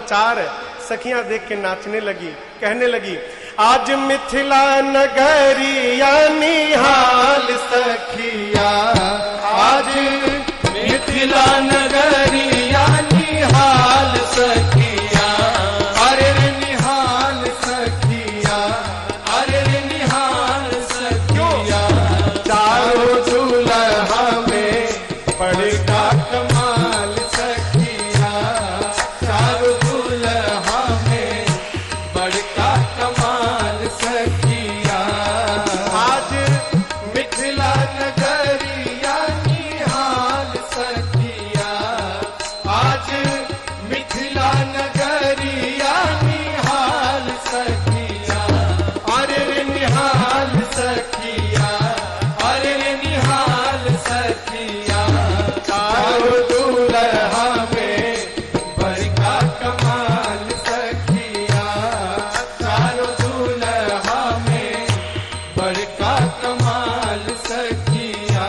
लाचार है। सखियां देख के नाचने लगी, कहने लगी, आज मिथिला नगरिया निहाल सखिया, आज मिथिला नगरिया निहाल सखिया, अरे रे निहाल सखिया, अरे रे निहाल सखिया। चारों दूल्हा में पड़ेगा कमाल सखिया, चारों दूल्हा में बड़का कमाल सखिया, आज मिथिला नगरिया निहाल सखिया, आज मिथिला नगरिया निहाल सखिया, अरे रे निहाल सखिया, अरे रे निहाल सखिया। चारों दूल्हा में बड़का कमाल सखिया, चारों दूल्हा में बड़का कमाल सखिया।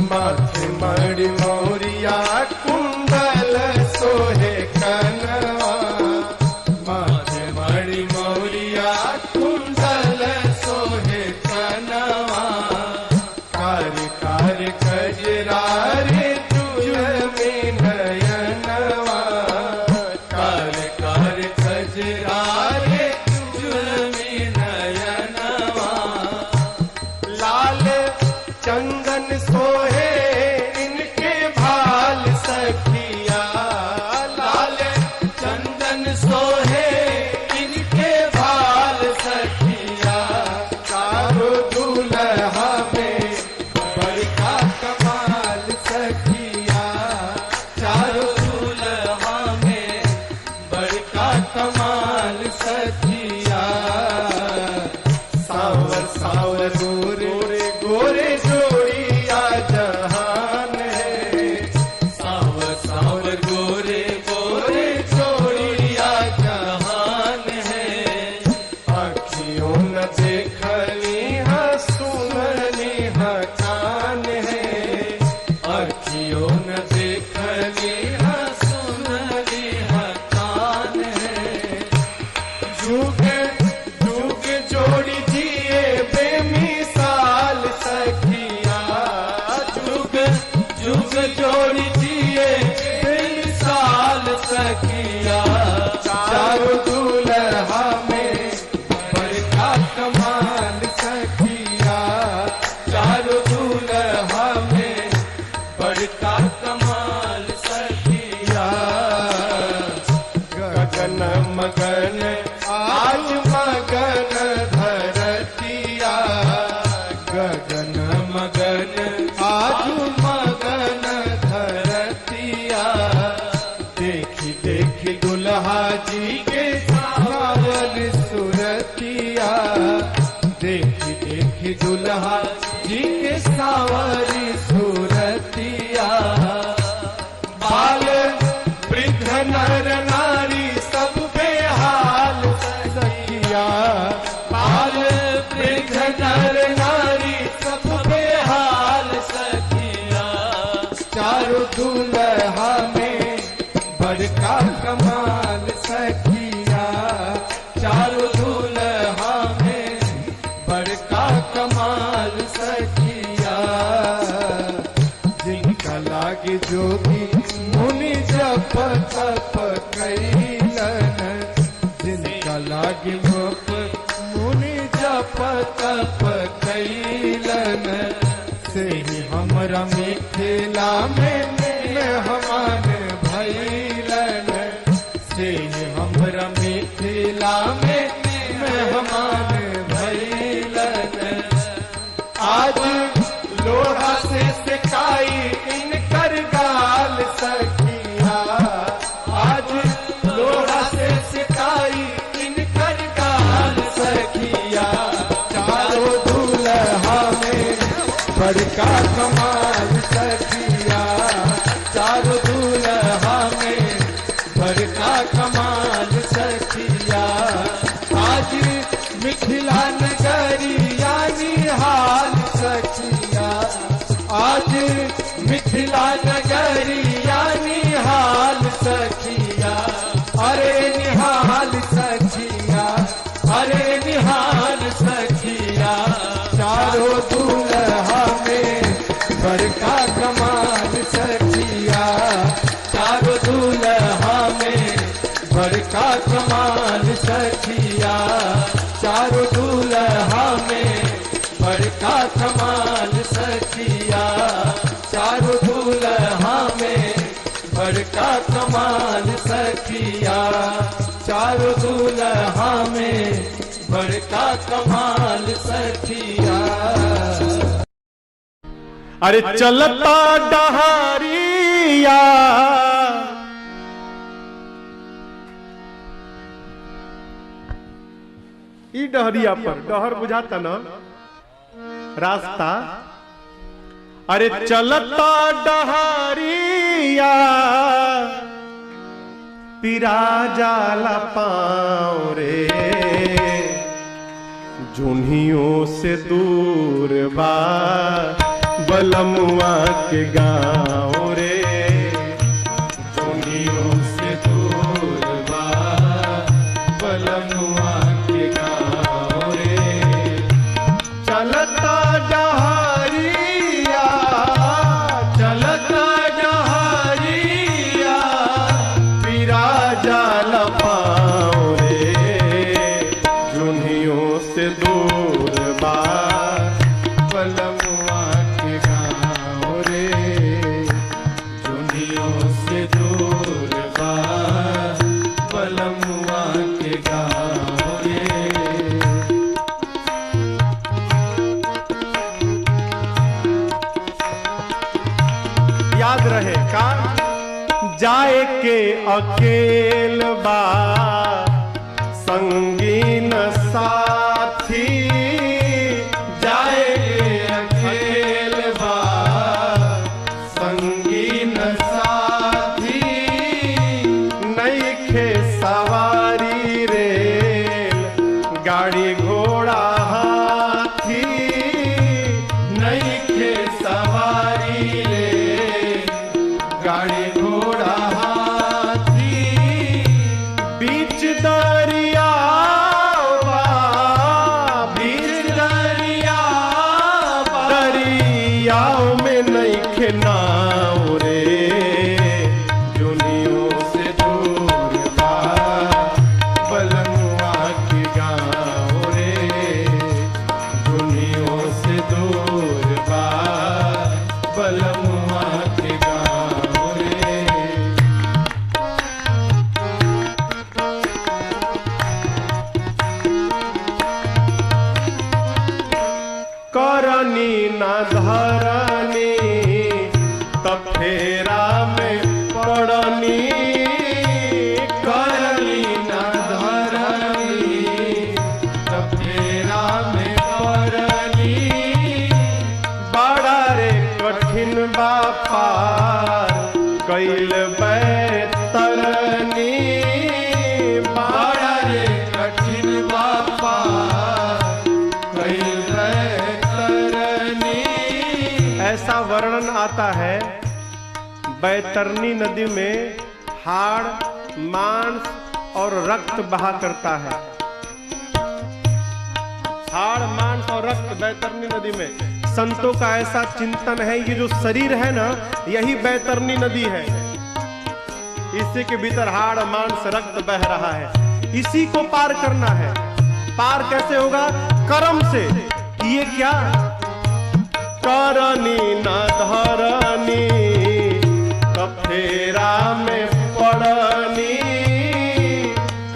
माथे मणि मौरिया कुंडल सोहे कनवा, माथे मणि मौरिया कुंडल सोहे कनवा, कार कार गजरा रे तुझ में नयनवा, कार कार गजरा रे तुझ में नयनवा, लाल चंदन सोहे इनके भाल सखिया, लाल चंदन सोहे इनके भाल सखिया, चारों दूल्हा में बड़का कमाल सखिया, चारों दूल्हा में बड़का कमाल सखिया। सावर सावर गोरे गोरे जोड़िया जहान है, सावर सावर गोरे गोरे जोड़िया जहान है, अखियों न देखली हाँ सुनली हाँ कान है, अखियों न देखली हाँ सुनली हाँ कान है, जुग जुग जोड़ी दिए बेमिसाल सखिया, जुग जुग जोड़ी दिए बेमिसाल सखिया, चारों दूल्हा में बड़का कमाल सखिया, चारों दूल्हा में बड़का कमाल सखिया। गगन मगन आज मगन धरतिया, गगन मगन आज मगन धरतिया, देखी देखी दुल्हा जी के सावन सुरतिया, देखी देखी दुल्हा जी के सावरी सुरतिया, बाल वृद्ध नर नारी सब बेहाल सखिया, बाल वृद्ध नर नारी सब बेहाल सखिया, चारों दूल्हा में बड़का कमाल सखिया, चारों दूल्हा में बड़का कमाल सखिया। जिनका लागे जोगी मुनि जप तप कैलन, जिनका लागे मुनि जप तप कैलन, से ही हमरा मिथिला में मेहमान भैलन, से ही हमरा मिथिला में मेहमान भैलन। आज लोढ़ा से सिकाई इनकर गाल सखिया, आज लोढ़ा से सिकाई इनकर गाल सखिया, चारों दूल्हा में बड़का कमाल सखिया, चारों दूल्हा में बड़का कमाल सखिया। आज मिथिला नगरिया निहाल सखिया, आज मिथिला नगरिया निहाल सखिया, बड़का कमाल सखिया, चारों दूल्हा में बड़का कमाल सखिया, चारों दूल्हा में बड़का कमाल सखिया, चारों दूल्हा में बड़का कमाल सखिया। अरे चलता डहारिया ई डहरिया पर, डहर बुझाता ना रास्ता। अरे चलता डहारिया पिरा जाला पाँव रे, जुन्हियों से दूर बा बलमुआ के गाँव रे, जुन्हियों से दूर बा बलमुआ के गाँव रे। चलता डहारिया, चलता डहारिया पिरा जाल पाँव रे, जुन्हियों से दूर बा बलमुआ के गाँव रे, जुन्हियों से दूर बा बलमुआ के गाँव रे। याद रहे का जाए के अकेल बा संगीन साथी, जाए के अकेल बा संगीन साथी, नइखे सवारी रेल गाड़ी घोड़ा हाथी, नइखे सवारी रेल गाड़ी घोड़ा हाथी, बीच दरिया बीच दरिया दरियाओं में नइखे नाव रे, जुनियों से दूर बा बलमुआ के गाँव रे, जुनियों से दूर बा बलमुआ के गाँव रे। करनी न धरनी तब फेरा में पड़नी, करनी न धरनी तब फेरा में पड़नी, बड़ा रे कठिन बा पार कैल बैतरनी, बड़ा रे कठिन बा पार कैल बैतरनी। ऐसा वर्णन आता है बैतरनी नदी में हाड़ मांस और रक्त बहा करता है, हाड़ मांस और रक्त बैतरनी नदी में। संतों का ऐसा चिंतन है ये जो शरीर है ना यही बैतरनी नदी है, इसी के भीतर हाड़ मांस रक्त बह रहा है, इसी को पार करना है। पार कैसे होगा? कर्म से। ये क्या? करनी न धरनी कफेरा में पड़नी,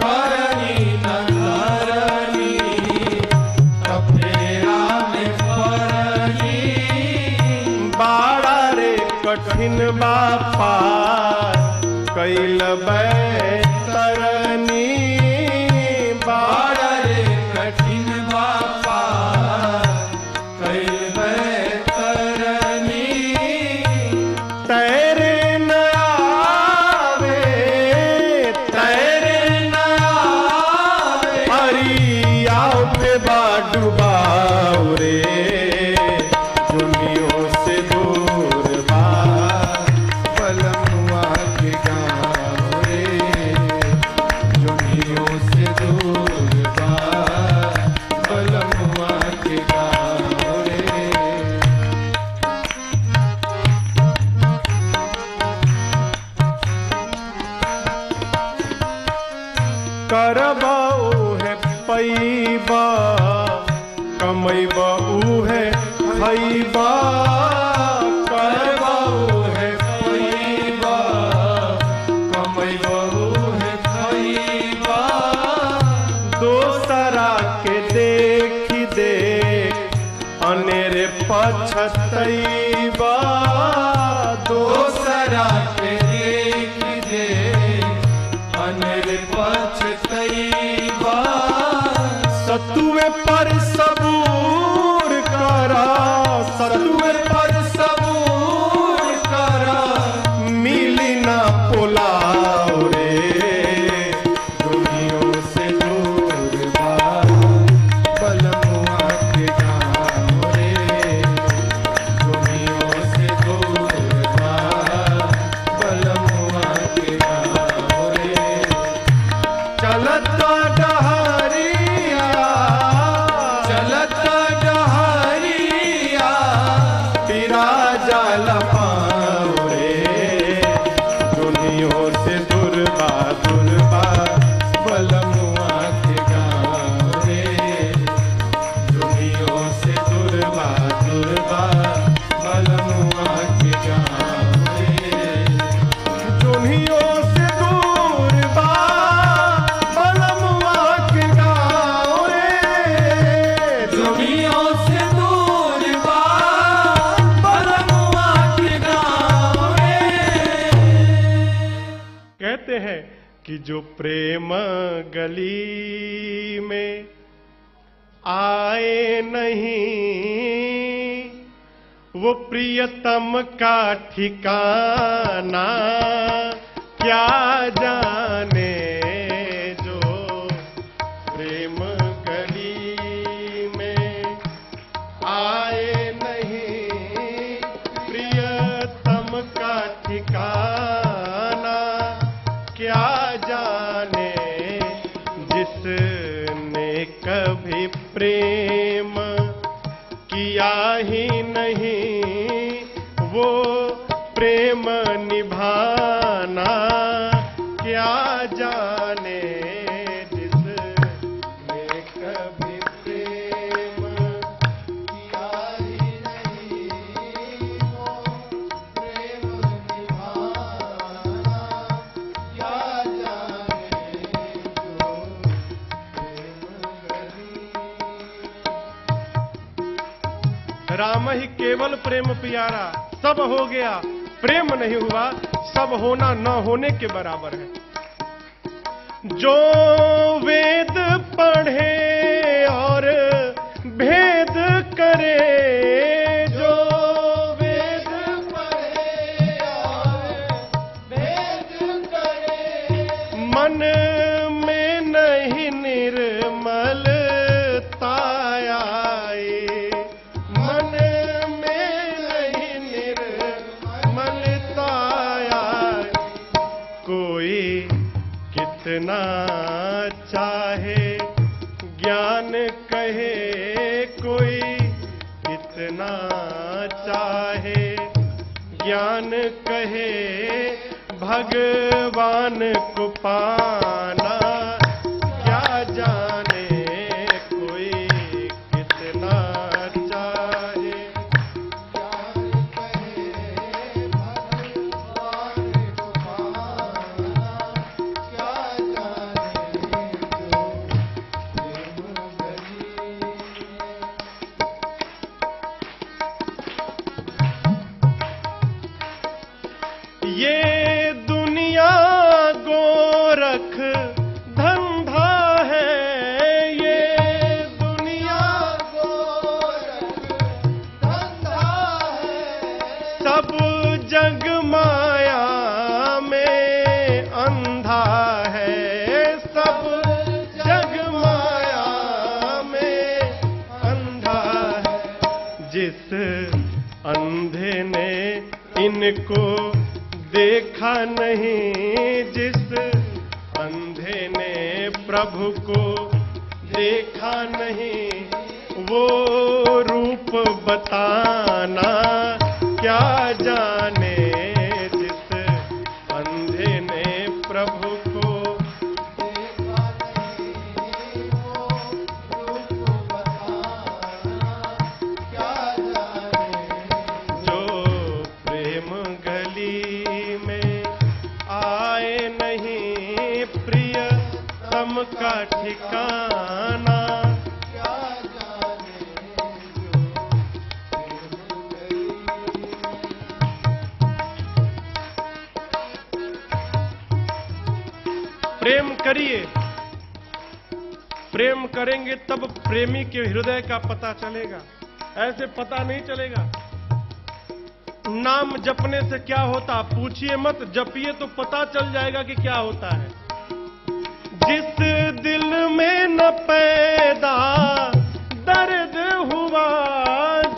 करनी न धरनी कफेरा में पड़नी, बाड़ा रे कठिन बापा कैल बैतरनी, बाड़ा रे कठिन बापा कैल बैतरनी। तैरे न आवे, तैरे न आवे, हरियाओ पे बाडुबाओ रे, दुनियों से दूर बा बलमुआ के गाँव रे, करबा उहे पैबा, कमैबा उहे खैबा। करबा उहे पैबा, कमैबा उहे खैबा। दोसरा के देखी देख अनेरे पछतैबा। दोसरा के देखी देख अनेरे पछतैबा। सतुए पर सबूर करा, सतुए पर सबूर करा। मिली ना पुलाव रे, दुनियों से दूर बा बलमुआ के गाँव रे। दुनियों से दूर बा बलमुआ के गाँव रे। चलता डहरिया, चलता डहरिया, पिरा जाल पाँव रे। दुनियों से दुर्बा दुर्बा बलमुआ के गाँव रे। दुनियों से दुर्बा दुर्बा बलमुआ के गाँव रे। दुनियों से दुर्बा बलमुआ के गाँव रे। दुनियों से दूर बा बलमुआ के गाँव रे। कहते हैं कि जो प्रेम गली में आए नहीं, वो प्रियतम का ठिकाना क्या जाने। जो प्रेम गली में आए नहीं, प्रियतम का ठिकाना क्या जाने। जिसने कभी प्रेम किया ही नहीं, वो प्रेम निभाना क्या जाने। जिसने कभी प्रेम किया ही नहीं, वो प्रेम निभाना क्या जाने। जो राम ही केवल प्रेम प्यारा, सब हो गया प्रेम नहीं हुआ, सब होना न होने के बराबर है। जो वेद पढ़े और भेद करे, जो वेद पढ़े और भेद करे। मन में नहीं निर्मलता आए, मन में नहीं निर्मलता आए। कोई कितना चाहे ज्ञान कहे, कोई कितना चाहे ज्ञान कहे। भगवान को पाना क्या जाने। कोई कितना चाहे ज्ञान कहे, भगवान को पाना क्या जाने। जो प्रेम गली। ये दुनिया गोरख धंधा है, ये दुनिया गोरख धंधा है। सब जग माया में अंधा है, सब जग माया में अंधा है। जिस अंधे ने इनको देखा नहीं, जिस अंधे ने प्रभु को देखा नहीं, वो रूप बताना क्या जाने। जिस अंधे ने प्रभु को देखा सम का ठिकाना। प्रेम करिए, प्रेम करेंगे तब प्रेमी के हृदय का पता चलेगा, ऐसे पता नहीं चलेगा। नाम जपने से क्या होता पूछिए मत, जपिए तो पता चल जाएगा कि क्या होता है। जिस दिल में न पैदा दर्द हुआ,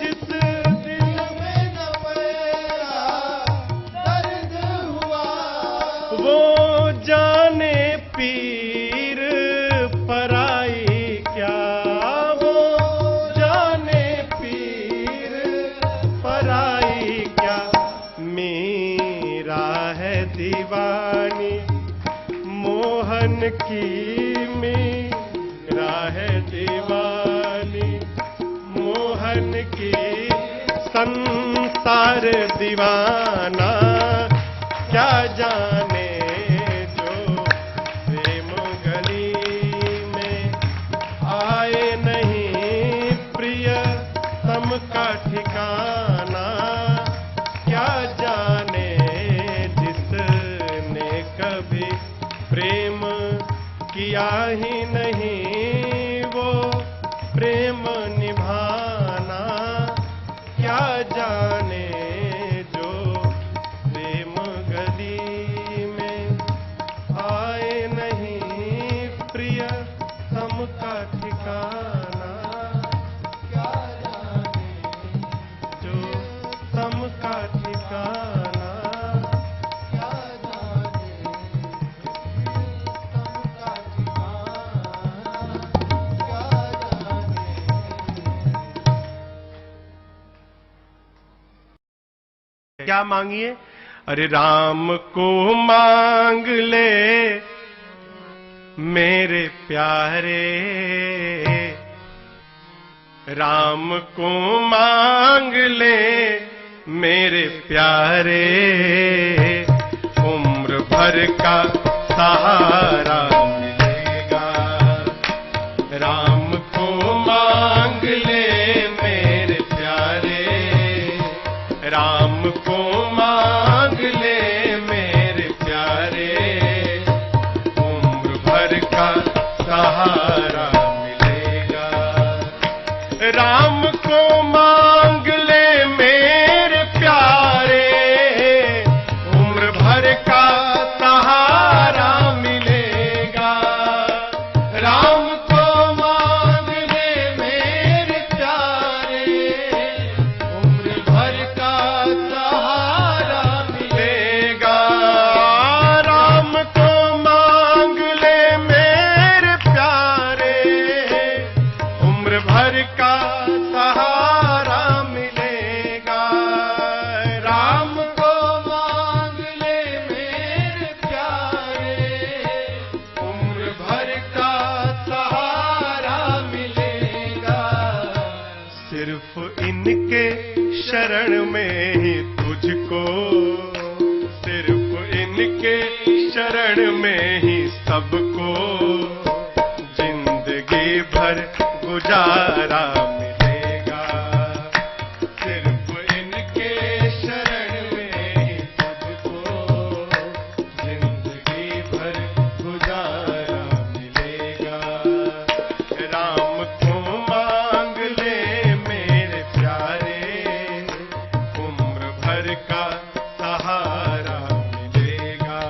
जिस दिल में न पैदा दर्द हुआ, वो जाने पीर पराई क्या, वो जाने पीर पराई क्या। मेरा है दीवानी मोहन की, मेरा है दीवानी मोहन की। संसार दीवाना क्या जाने का ठिकाना। क्या जाने जिसने कभी प्रेम किया ही नहीं, वो प्रेम निभाना। क्या जाने जो प्रेम गली में आए नहीं, प्रिय सम का ठिकाना। का ठिकाना क्या जाने, सम का ठिकाना क्या जाने। क्या मांगिए? अरे राम को मांग ले मेरे प्यारे, राम को मांग ले मेरे प्यारे। उम्र भर का सहारा मिलेगा, राम को मांग ले मेरे प्यारे। राम को मांग ले मेरे प्यारे, उम्र भर का सहारा मिलेगा। राम को मांग ले मेरे प्यारे, उम्र भर का सहारा मिलेगा। राम को मांग ले मेरे प्यारे, उम्र भर का सहारा मिलेगा। राम को मांग ले मेरे प्यारे, उम्र भर का सहारा मिलेगा। राम को मांग ले मेरे प्यारे, उम्र भर का सहारा मिलेगा। सिर्फ इनके शरण में ही तुझको, सिर्फ इनके शरण में ही सबको जिंदगी भर गुजारा मिलेगा। सिर्फ इनके शरण में ही तुझको जिंदगी भर गुजारा मिलेगा। राम को मांग ले मेरे प्यारे, उम्र भर का सहारा मिलेगा।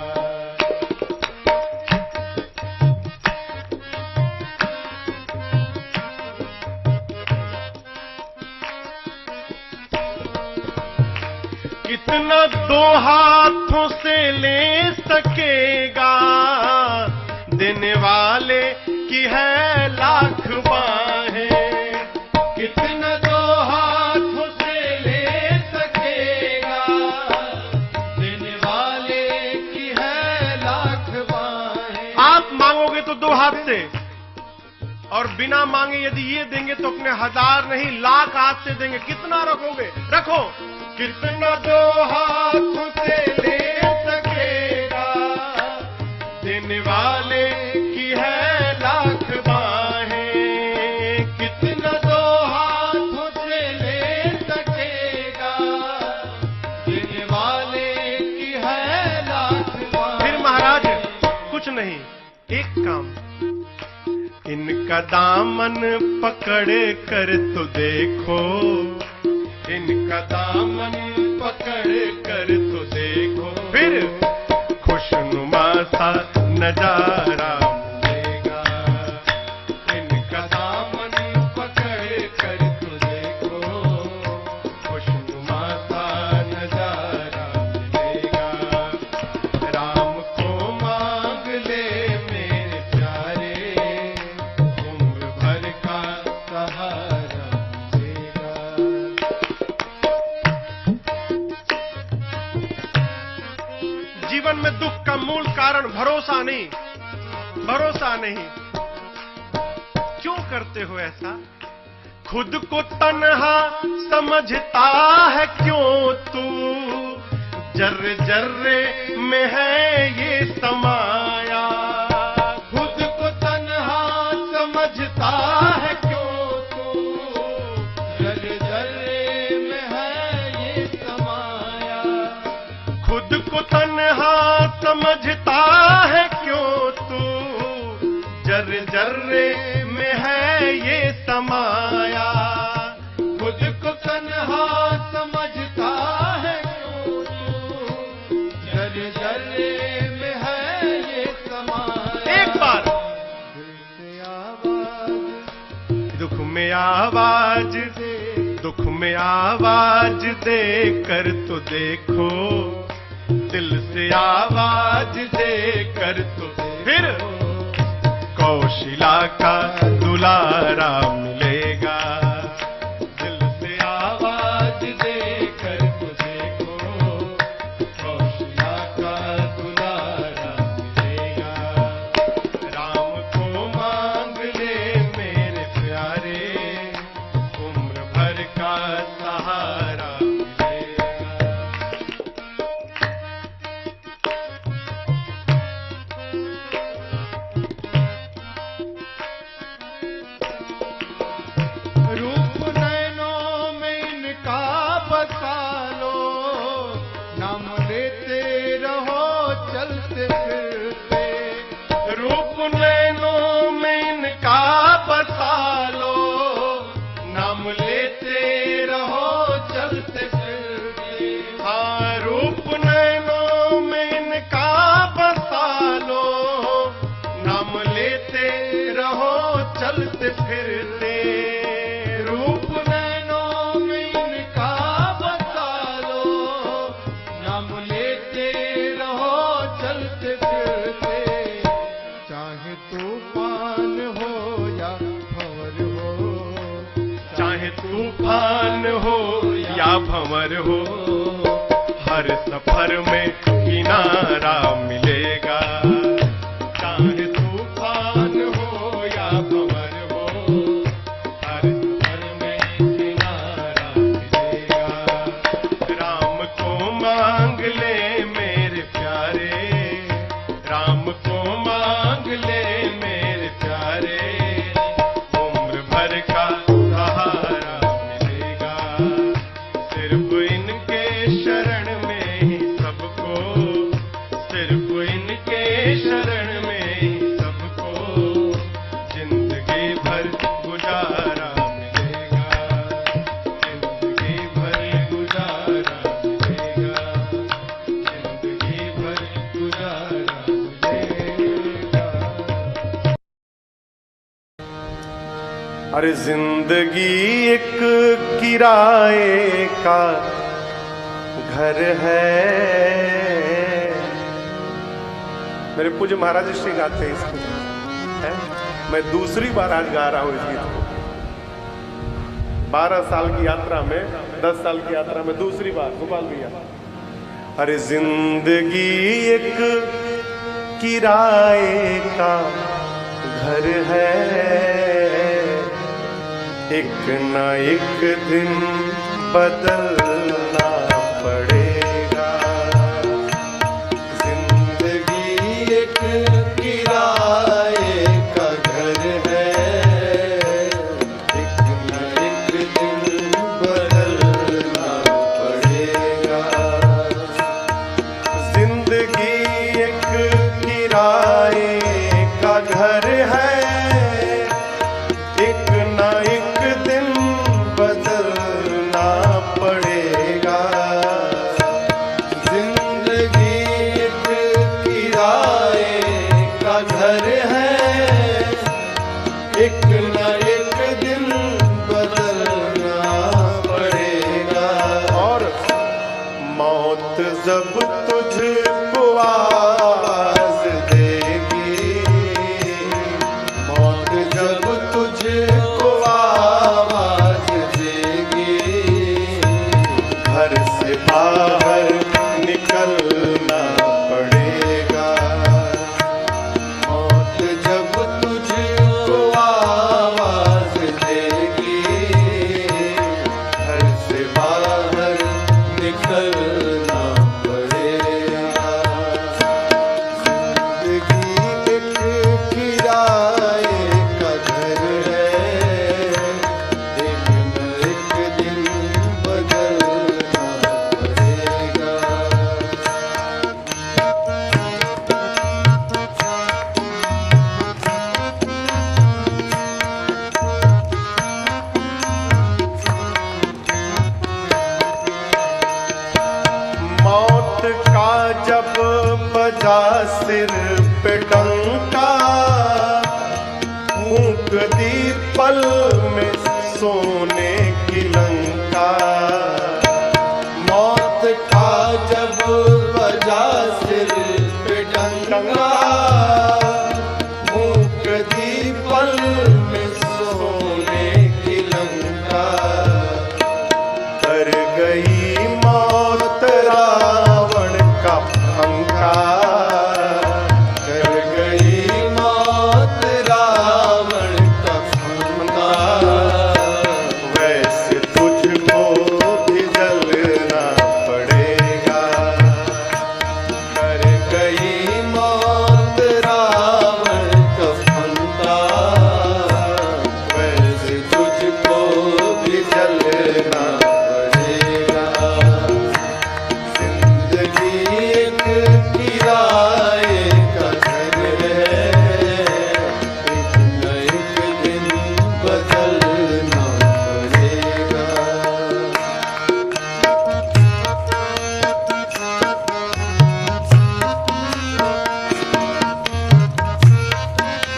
कितना दो हाथों से ले सकेगा, देने वाले की है लाख बाहें। कितना दो हाथों से ले सकेगा, देने वाले की है लाख बाहें। आप मांगोगे तो दो हाथ से, और बिना मांगे यदि ये देंगे तो अपने 1000 नहीं लाख हाथ से देंगे। कितना रखोगे? रखो। कितना दो हाथों से ले सकेगा, देने वाले की है लाख बाहें, कितना दो हाथों से ले सकेगा, देने वाले की है लाख बाहें। फिर महाराज कुछ नहीं, एक काम, इनका दामन पकड़ कर तो देखो, इनका दामन पकड़ कर तो देखो, फिर खुशनुमा सा नजारा मिलेगा। इनका दामन पकड़ कर तो देखो, खुशनुमा सा नजारा मिलेगा। राम को मांग ले मेरे प्यारे, उम्र भर का सहारा मिलेगा। जीवन में दुख का मूल कारण भरोसा नहीं, भरोसा नहीं। क्यों करते हो ऐसा? खुद को तन्हा समझता है क्यों तू, जर्रे जर्रे में है ये समाया। खुद को तन्हा समझता है क्यों तू, जर्रे जर्रे में है ये समाया। खुद को तन्हा समझता है क्यों तू, जर्रे जर्रे में है ये समाया। खुद को तन्हा समझता है क्यों तू, जर्रे जर्रे में है ये समाया। एक बार दुख में आवाज, दुख में आवाज दे कर तो देखो, दिल से आवाज दे कर तो, फिर कौशिला का दुलारा मिलेगा। दिल से आवाज दे कर तो देखो, कौशिला का दुलारा मिलेगा। राम को मांग ले मेरे प्यारे, उम्र भर का सहारा मिलेगा। रूप नैनों में इनका बसा लो, नाम लेते रहो चलते फिरते। रूप नैनों में इनका बसा लो, नाम लेते रहो चलते फिरते। हाँ, रूप नैनों में इनका बसा लो, नाम लेते रहो चलते फिरते। रूप नैनों में इनका बसा लो, नाम लेते रहो चलते फिरते। चाहे तूफान हो या भंवर हो, चाहे तूफान हो या भंवर हो, हर सफर में किनारा मिलेगा। चाहे तूफान हो या भंवर हो, हर सफर में किनारा मिलेगा। राम को मांग ले मेरे प्यारे, राम को मांग ले मेरे प्यारे, उम्र भर का सहारा मिलेगा। सिर्फ इनके शरण में ही सबको, सिर्फ इनके शरण में ही सबको, जिंदगी भर गुजारा मिलेगा। जिंदगी भर गुजारा मिलेगा। जिंदगी भर गुजारा मिलेगा। अरे जिंदगी एक किराए का घर है। मेरे पूज्य महाराज श्री गाते हैं इसको, है? मैं दूसरी बार आज गा रहा हूं इस गीत को। 12 साल की यात्रा में, 10 साल की यात्रा में दूसरी बार गोपाल भैया। अरे जिंदगी एक किराए का घर है, एक न एक दिन बदलना पड़ेगा। जिंदगी एक घर है, एक न एक दिन बदलना पड़ेगा। और मौत जब तुझको आवाज देगी, मौत जब तुझको आवाज देगी, घर से बाहर निकलना पड़ेगा। मौत जब तुझको आवाज देगी, घर से बाहर निकलना पड़ेगा। जिंदगी एक किराए का घर है, एक न एक दिन बदलना पड़ेगा। मौत का जब बजा सिर पे डंका, फूंक दी पल में सोने की लंका। मौत का जब बजा सिर पे डंका, फूंक दी पल में सोने की लंका। कर गई मौत रावण का पंखा, कर गई मौत रावण का पंखा। वैसे तुझको भी जलना पड़ेगा। कर गई मौत रावण का पंखा, वैसे तुझको भी जलना पड़ेगा। जिंदगी एक किराए का घर है, एक न एक दिन बदलना पड़ेगा।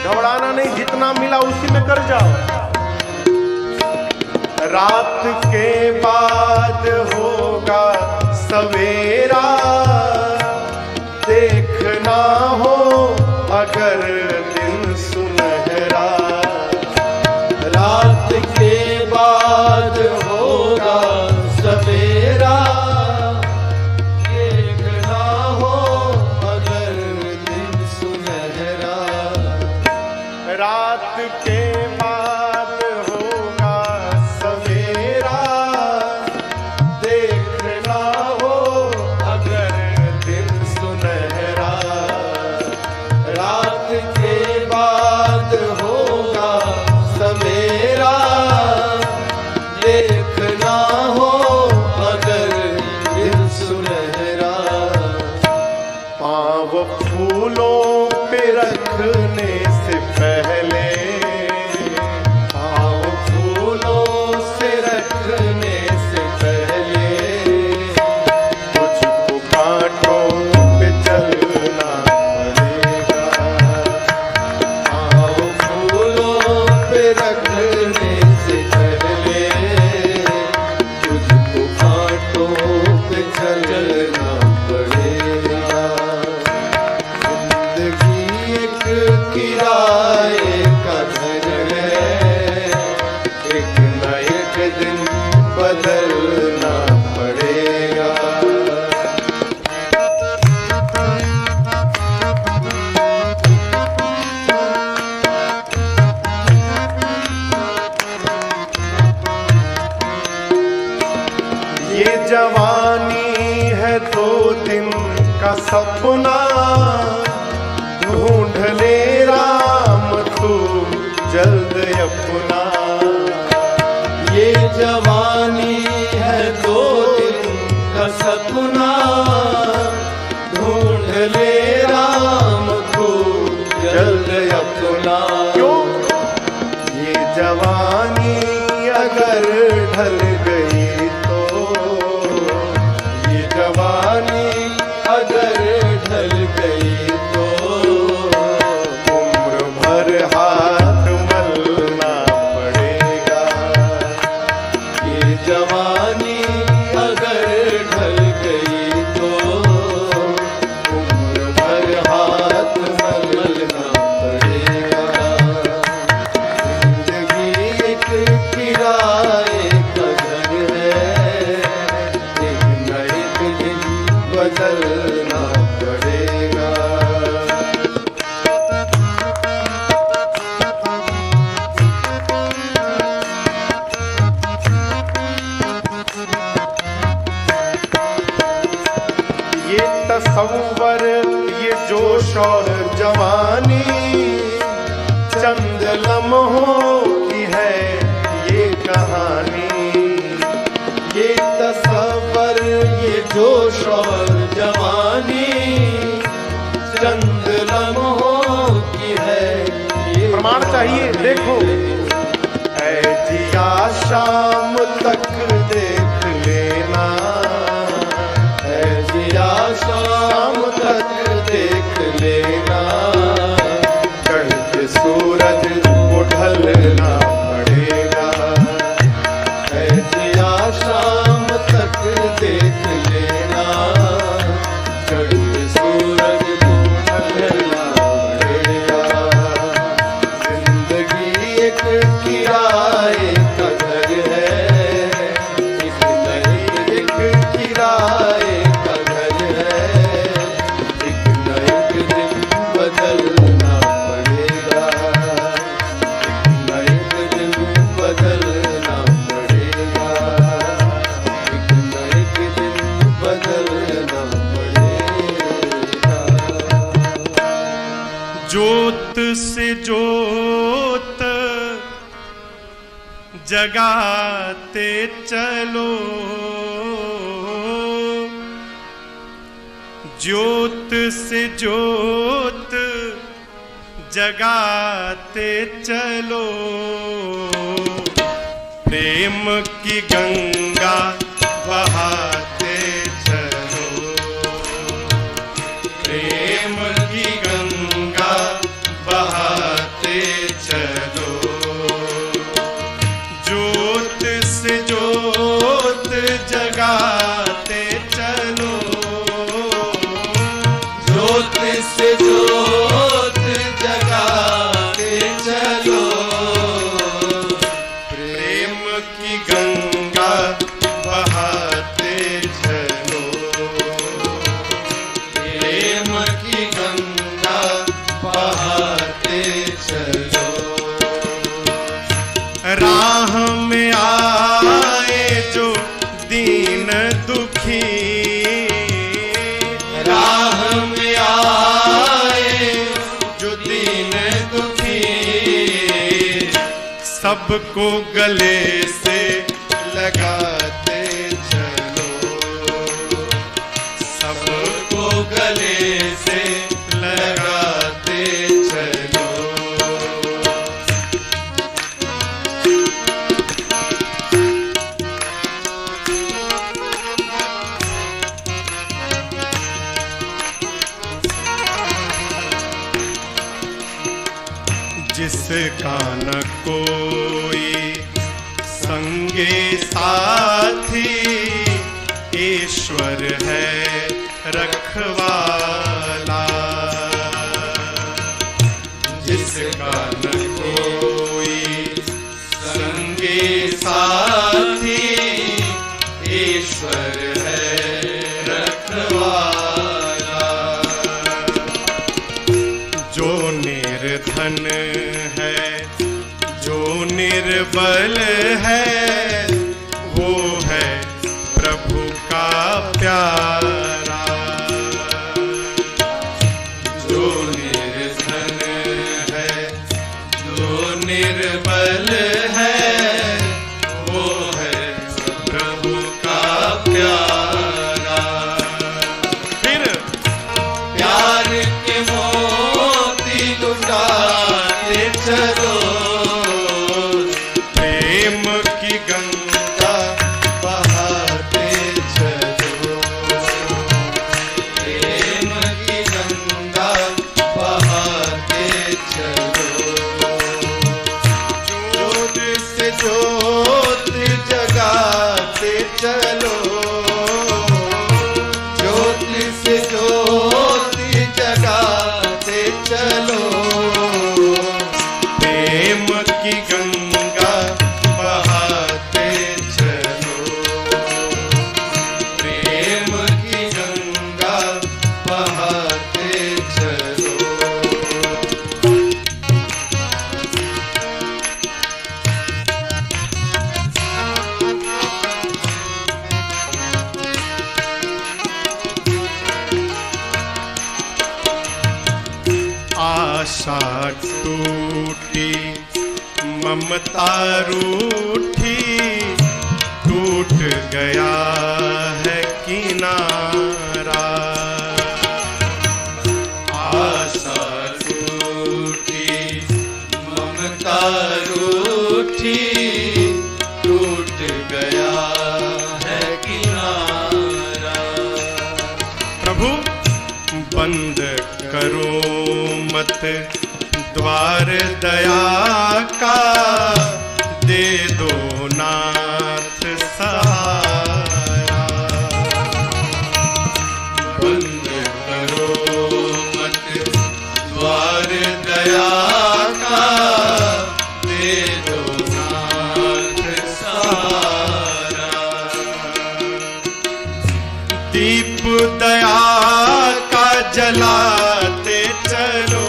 घबराना नहीं, जितना मिला उसी में कर जाओ। रात के बाद होगा सवेरा, देखना हो अगर दिन सुनहरा। रात के बाद होगा सवेरा, देखना हो अगर दिन सुनहरा। रात के बाद होगा सवेरा, देखना हो अगर दिन सुनहरा। रात के बाद होगा सवेरा, देखना हो अगर दिन सुनहरा। पाँव फूलों पे रखने से पहले, पाँव फूलों से रखने से पहले, तुझको कांटों पे चलना पड़ेगा। पाँव फूलों पे रखने से पहले, तुझको कांटों पे चलना पड़ेगा। जिंदगी एक किराए का घर है, एक न एक दिन बदलना पड़ेगा। ये जवानी है 2 दिन का सपना, ढूंढ ले राम तू जल्द अपना। ये जवानी है 2 दिन का सपना, ढूंढ ले राम तू जल्द अपना। क्यों? ये जवानी अगर ढल गई तो, ये जवानी अगर ढल गई तो, तुम प्रमाण चाहिए, देखो। ऐ जिया शाम तक देख लेना, ऐ जिया शाम तक देख लेना, चढ़ते सूरज को ढलना पड़ेगा। ऐ जिया शाम तक देख लेना, चढ़ते सूरज को ढलना पड़ेगा। जिंदगी एक किराए का घर है, एक न एक किराए का घर है, एक न एक दिन बदलना पड़ेगा, एक न एक दिन बदलना पड़ेगा, एक न एक दिन बदलना पड़ेगा। ज्योत से ज्योत जगाते चलो, ज्योत से ज्योत जगाते चलो, प्रेम की गंगा बहाते चलो, प्रेम की गंगा बहाते चलो, ज्योत से ज्योत जगाते चलो, ज्योत से ज्योत जगाते चलो, प्रेम की गंगा बहाते चलो, प्रेम की गंगा बहाते चलो। राह में आए जो दीन दुखी, राह में आए जो दीन दुखी, सबको गले से लगाते चलो, सबको गले से लगाते चलो, जिसका न कोई संगे साथी, ईश्वर है रखवाला, जिसका न कोई संगे साथी, ईश्वर है रखवाला, जो निर्धन है जो निर्बल है, वो है प्रभु का प्यारा, जो निर्धन है जो निर्बल है, वो है प्रभु का प्यारा। फिर प्यार के मोती लुटाते चलो, प्रेम की गंगा बहाते चलो, प्रेम की गंगा बहाते चलो, ज्योत से ज्योत जगाते चलो, ज्योत से ज्योत जगाते चलो, प्रेम की गंगा बहाते चलो, प्रेम की गंगा बहाते चलो। आशा टूटी ममता रूठी, टूट गया है किनारा, आशा टूटी ममता रूठी टूट गया है किनारा। प्रभु बंद करो मत द्वार दया का, दे दो नाथ सहारा। बंद करो मत द्वार दया का, दे दो नाथ सहारा। दीप दया का जलाते चलो,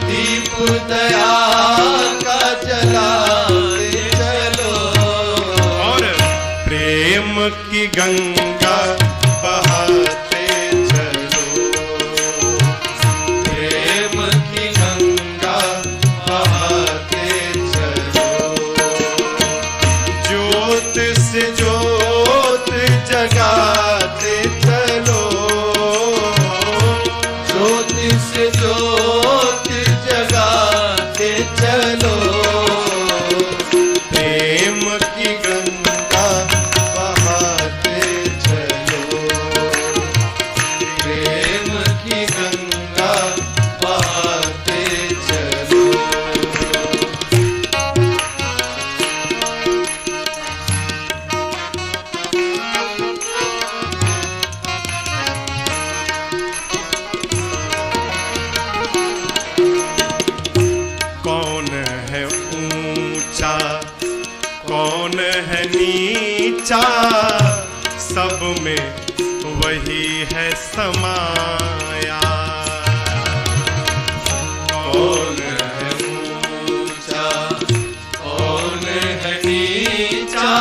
दीप दया का जलाते चलो। और प्रेम की गंगा बहाते चलो, प्रेम की गंगा बहाते चलो। ज्योत से ज्योत जगाते चलो, ज्योति से ज्योति जगाते चलो। प्रेम की गंगा बहाते चलो, प्रेम की गंगा बहाते चलो। कौन है ऊंचा कौन है नीचा, सब में वही है समाया। कौन है ऊंचा कौन है नीचा,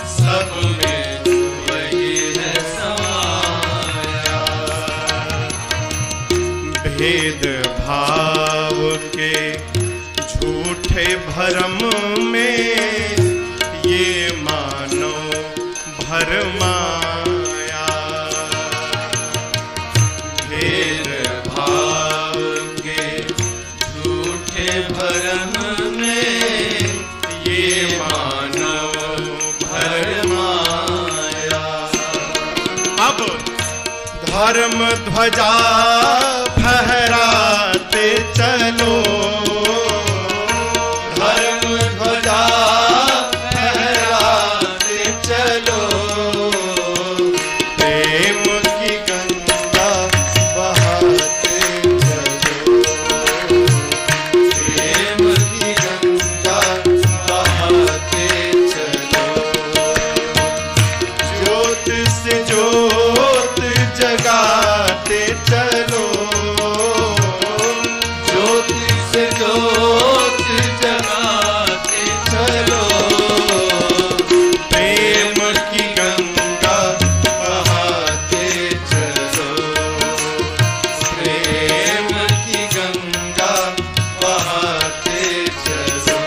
सब में वही है समाया। भेद भाव के झूठे भरम में ये मानो भरमाया। भेद भाव के झूठे भरम में ये मानव भरमाया। अब धर्म ध्वजा फहराते चलो, धर्म ध्वजा फहराते चलो। प्रेम की गंगा बहाते चलो, प्रेम की गंगा बहाते चलो। ज्योत से ज्योत जगाते चलो, ज्योति से ज्योति जगाते चलो। प्रेम की गंगा बहाते चलो, प्रेम की गंगा बहाते चलो।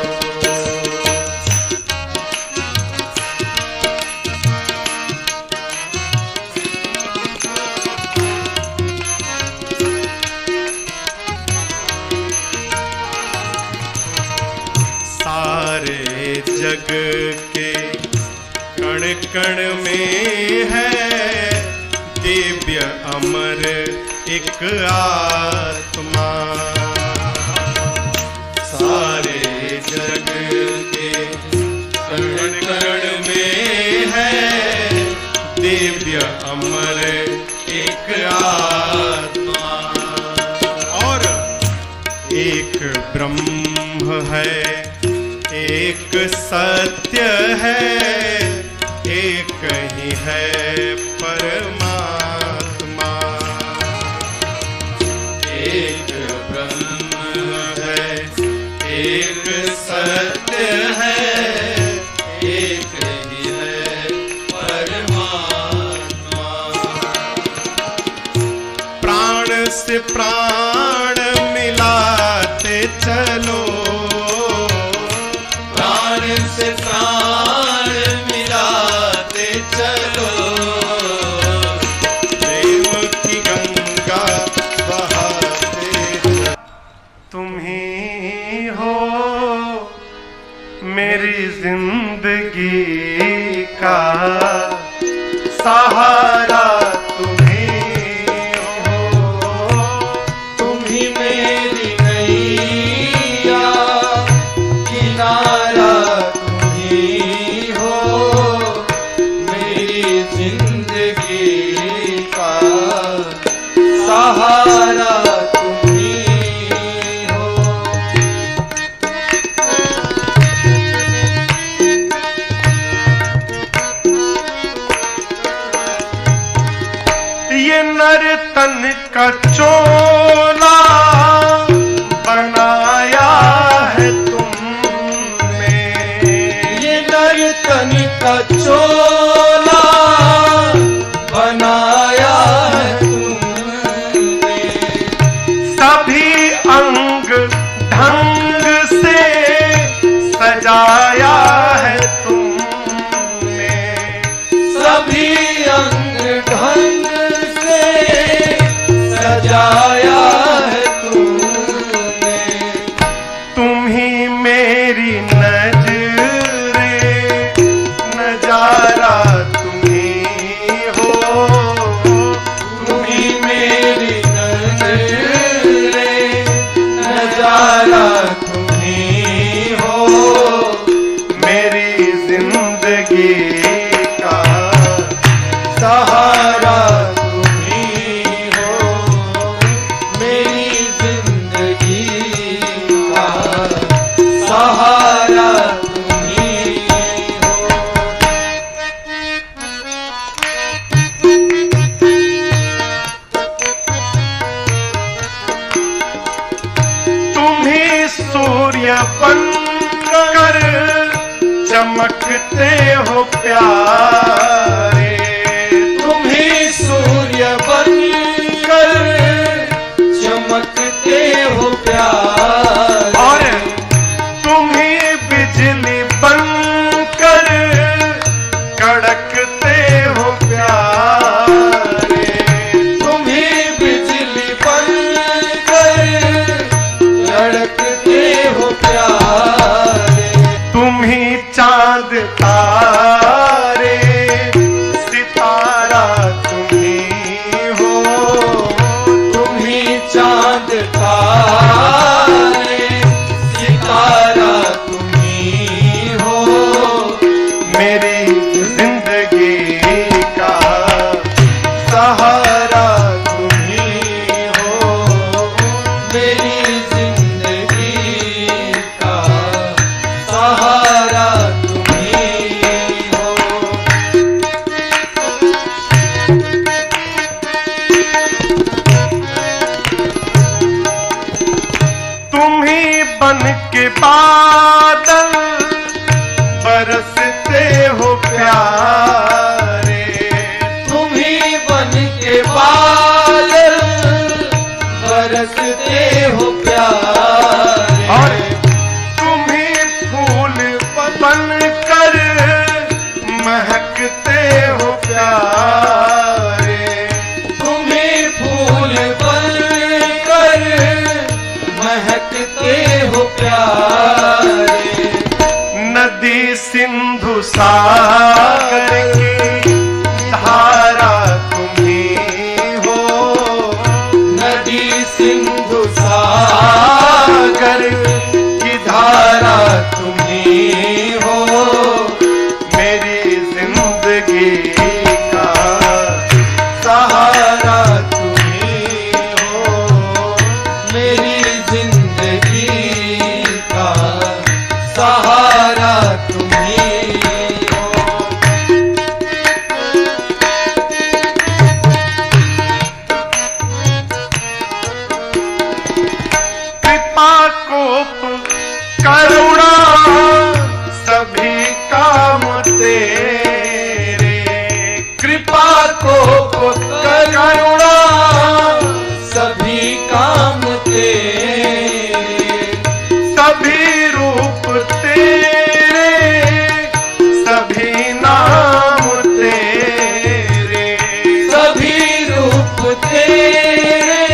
सारे जग के कण कण में है दिव्य अमर एक आत्मा। सारे जग के कण कण में है दिव्य अमर एक आत्मा। और एक ब्रह्म है, एक सत्य है, एक ही है परमात्मा। एक ब्रह्म है, एक सत्य है, एक ही है परमात्मा। प्राण से प्राण मिलाते चलो, प्राण से प्राण मिलाते चलो। मेरी जिंदगी का सहारा तुम्ही हो, तुम्ही मेरी नैया, किनारा तुम्ही हो, मेरी जिंदगी का सहारा तुम्ही हो। ये नर्तन का चोला बनाया है तुमने, ये नर्तन का चोला बनाया है तुमने, सभी अंग ढंग से सजाया है तुमने, सभी अंग ढंग से सजाया है तुमने, तुम ही मेरी नजरे नजारा तुम्ही हो, तुम ही मेरी नजरे नजारा तुम्ही हो, मेरी जिंदगी का सहारा तुम्ही हो, मेरी जिंदगी का सहारा तुम्ही हो। तुम्ही सूर्य बनकर चमकते हो प्यारे, तुम्ही सूर्य बनकर चमकते हो प्यारे, और तुम्ही बिजली बनकर कड़कते हो प्यारे, तुम्ही बिजली बनकर लड़कते हो प्यारे, तुम्ही चांद तारे सितारा तुम्ही हो, तुम्ही चांद तारे सितारा तुम्ही हो, मेरी जिंदगी का सहारा तुम्ही हो, मेरी जिंदगी का सहारा तुम्ही हो। तुम्ही बन के बादल बरसते हो प्यारे, तुम्ही बन के बादल बरसते हो प्यारे, और तुम्ही फूल बन कर महकते हो प्यारे, तुम्ही फूल बनकर महकते हो प्यारे, नदी सिंधु सागर की धारा तुम्ही हो, नदी सिंधु सागर की धारा तुम्ही हो, मेरी जिंदगी का सहारा तुम्ही हो, मेरी जिंदगी का सहारा तुम्ही हो। कृपा कोप करुणा सभी काम तेरे, कृपा कोप करुणा सभी काम तेरे, सभी रूप तेरे सभी नाम तेरे, सभी रूप तेरे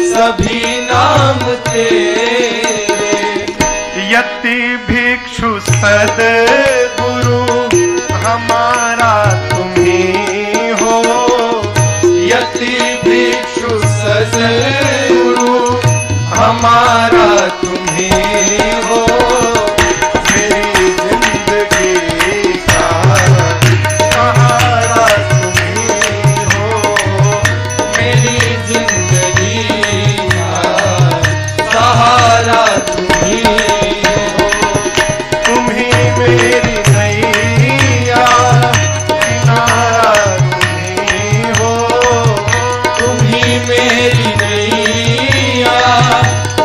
सभी नाम तेरे, यति भिक्षु सद्गुरु हमारा तुम ही हो। यति भिक्षु सद्गुरु हमारा तुम ही हो। मेरी जिंदगी का सहारा तुम ही हो। मेरी जिंदगी का सहारा तुम ही हो। तुम ही मेरी नैया किनारा तुम ही हो। तुम ही मेरी नैया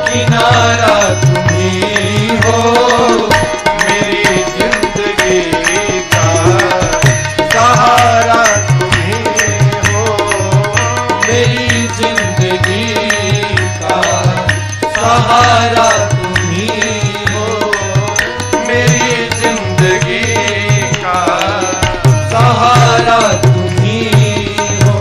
किनारा तुम ही हो। मेरी जिंदगी का सहारा तुम ही हो। मेरी जिंदगी का सहारा तुम ही हो। मेरी जिंदगी का सहारा तुम ही हो।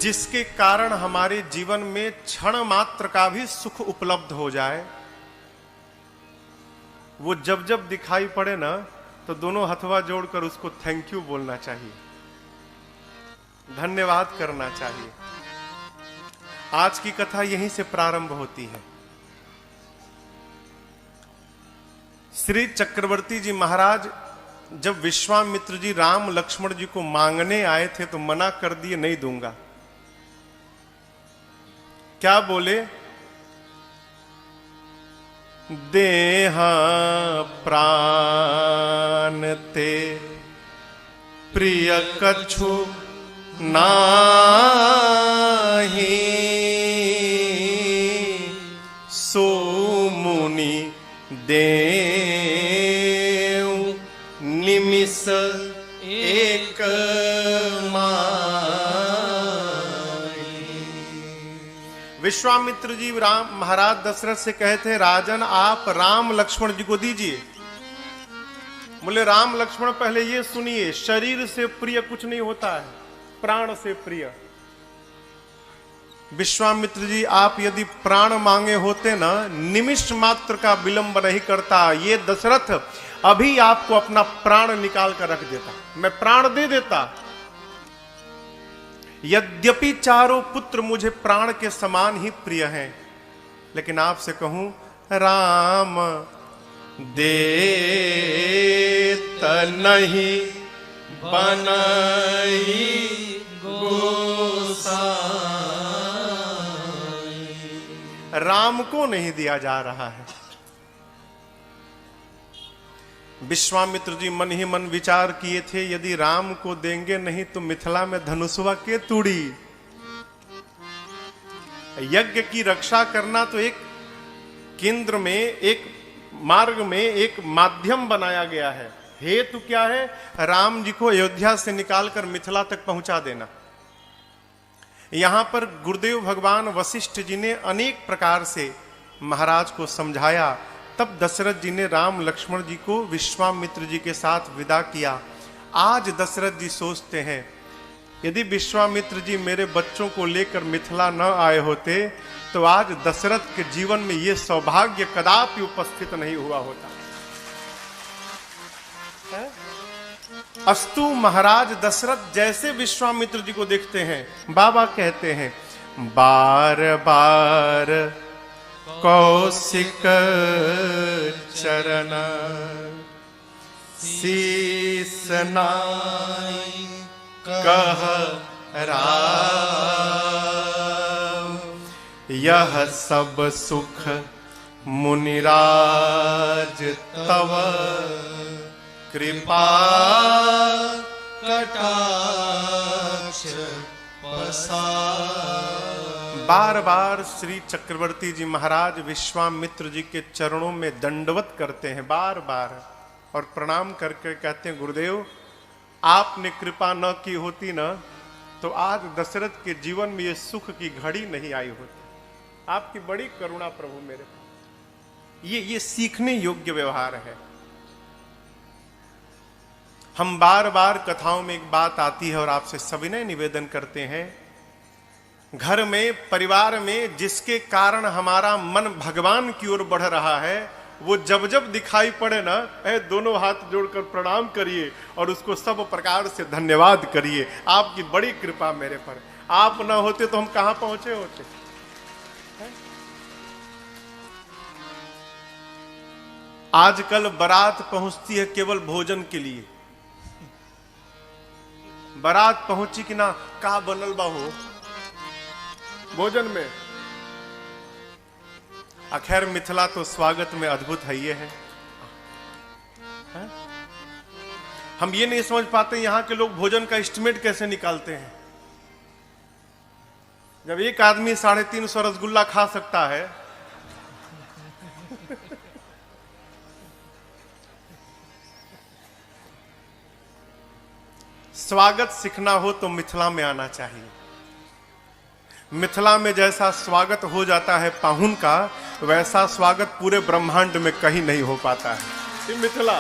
जिसके कारण हमारे जीवन में क्षण मात्र का भी सुख उपलब्ध हो जाए, वो जब जब दिखाई पड़े ना, तो दोनों हथवा जोड़कर उसको थैंक यू बोलना चाहिए, धन्यवाद करना चाहिए। आज की कथा यहीं से प्रारंभ होती है। श्री चक्रवर्ती जी महाराज जब विश्वामित्र जी राम लक्ष्मण जी को मांगने आए थे तो मना कर दिए, नहीं दूंगा। क्या बोले? देहा प्राण ते प्रिय कछु नाही, सो मुनि देव निमिष एक विश्वामित्र जी राम महाराज दशरथ से कहे थे, राजन आप राम लक्ष्मण जी को दीजिए। बोले राम लक्ष्मण पहले ये सुनिए, शरीर से प्रिय कुछ नहीं होता है, प्राण से प्रिय। विश्वामित्र जी आप यदि प्राण मांगे होते ना, निमिष मात्र का विलंब नहीं करता, ये दशरथ अभी आपको अपना प्राण निकाल कर रख देता, मैं प्राण दे देता। यद्यपि चारों पुत्र मुझे प्राण के समान ही प्रिय हैं, लेकिन आपसे कहूं राम देत नहीं बनई गोसाई। राम को नहीं दिया जा रहा है। विश्वामित्र जी मन ही मन विचार किए थे, यदि राम को देंगे नहीं तो मिथिला में धनुषवा के तुड़ी। यज्ञ की रक्षा करना तो एक केंद्र में, एक मार्ग में एक माध्यम बनाया गया है। हेतु क्या है? राम जी को अयोध्या से निकालकर मिथिला तक पहुंचा देना। यहां पर गुरुदेव भगवान वशिष्ठ जी ने अनेक प्रकार से महाराज को समझाया, तब दशरथ जी ने राम लक्ष्मण जी को विश्वामित्र जी के साथ विदा किया। आज दशरथ जी सोचते हैं, यदि विश्वामित्र जी मेरे बच्चों को लेकर मिथिला न आए होते तो आज दशरथ के जीवन में यह सौभाग्य कदापि उपस्थित नहीं हुआ होता। अस्तु महाराज दशरथ जैसे विश्वामित्र जी को देखते हैं, बाबा कहते हैं, बार बार कौशिक चरण शीस नाई कह राम, यह सब सुख मुनिराज तव कृपा कटाक्ष पसार। बार बार श्री चक्रवर्ती जी महाराज विश्वामित्र जी के चरणों में दंडवत करते हैं, बार बार, और प्रणाम करके कहते हैं, गुरुदेव आपने कृपा न की होती ना तो आज दशरथ के जीवन में ये सुख की घड़ी नहीं आई होती। आपकी बड़ी करुणा प्रभु मेरे पर। ये सीखने योग्य व्यवहार है। हम बार बार कथाओं में एक बात आती है और आपसे सविनय निवेदन करते हैं, घर में परिवार में जिसके कारण हमारा मन भगवान की ओर बढ़ रहा है वो जब जब दिखाई पड़े ना, दोनों हाथ जोड़कर प्रणाम करिए और उसको सब प्रकार से धन्यवाद करिए। आपकी बड़ी कृपा मेरे पर, आप ना होते तो हम कहां पहुंचे होते। आजकल बारात पहुंचती है केवल भोजन के लिए। बारात पहुंची कि ना, का बनल बा हो भोजन में। अखैर मिथिला तो स्वागत में अद्भुत है, ये है। हम ये नहीं समझ पाते यहां के लोग भोजन का एस्टिमेट कैसे निकालते हैं। जब एक आदमी 350 रसगुल्ला खा सकता है, स्वागत सीखना हो तो मिथिला में आना चाहिए। मिथिला में जैसा स्वागत हो जाता है पाहुन का, वैसा स्वागत पूरे ब्रह्मांड में कहीं नहीं हो पाता है। ये मिथिला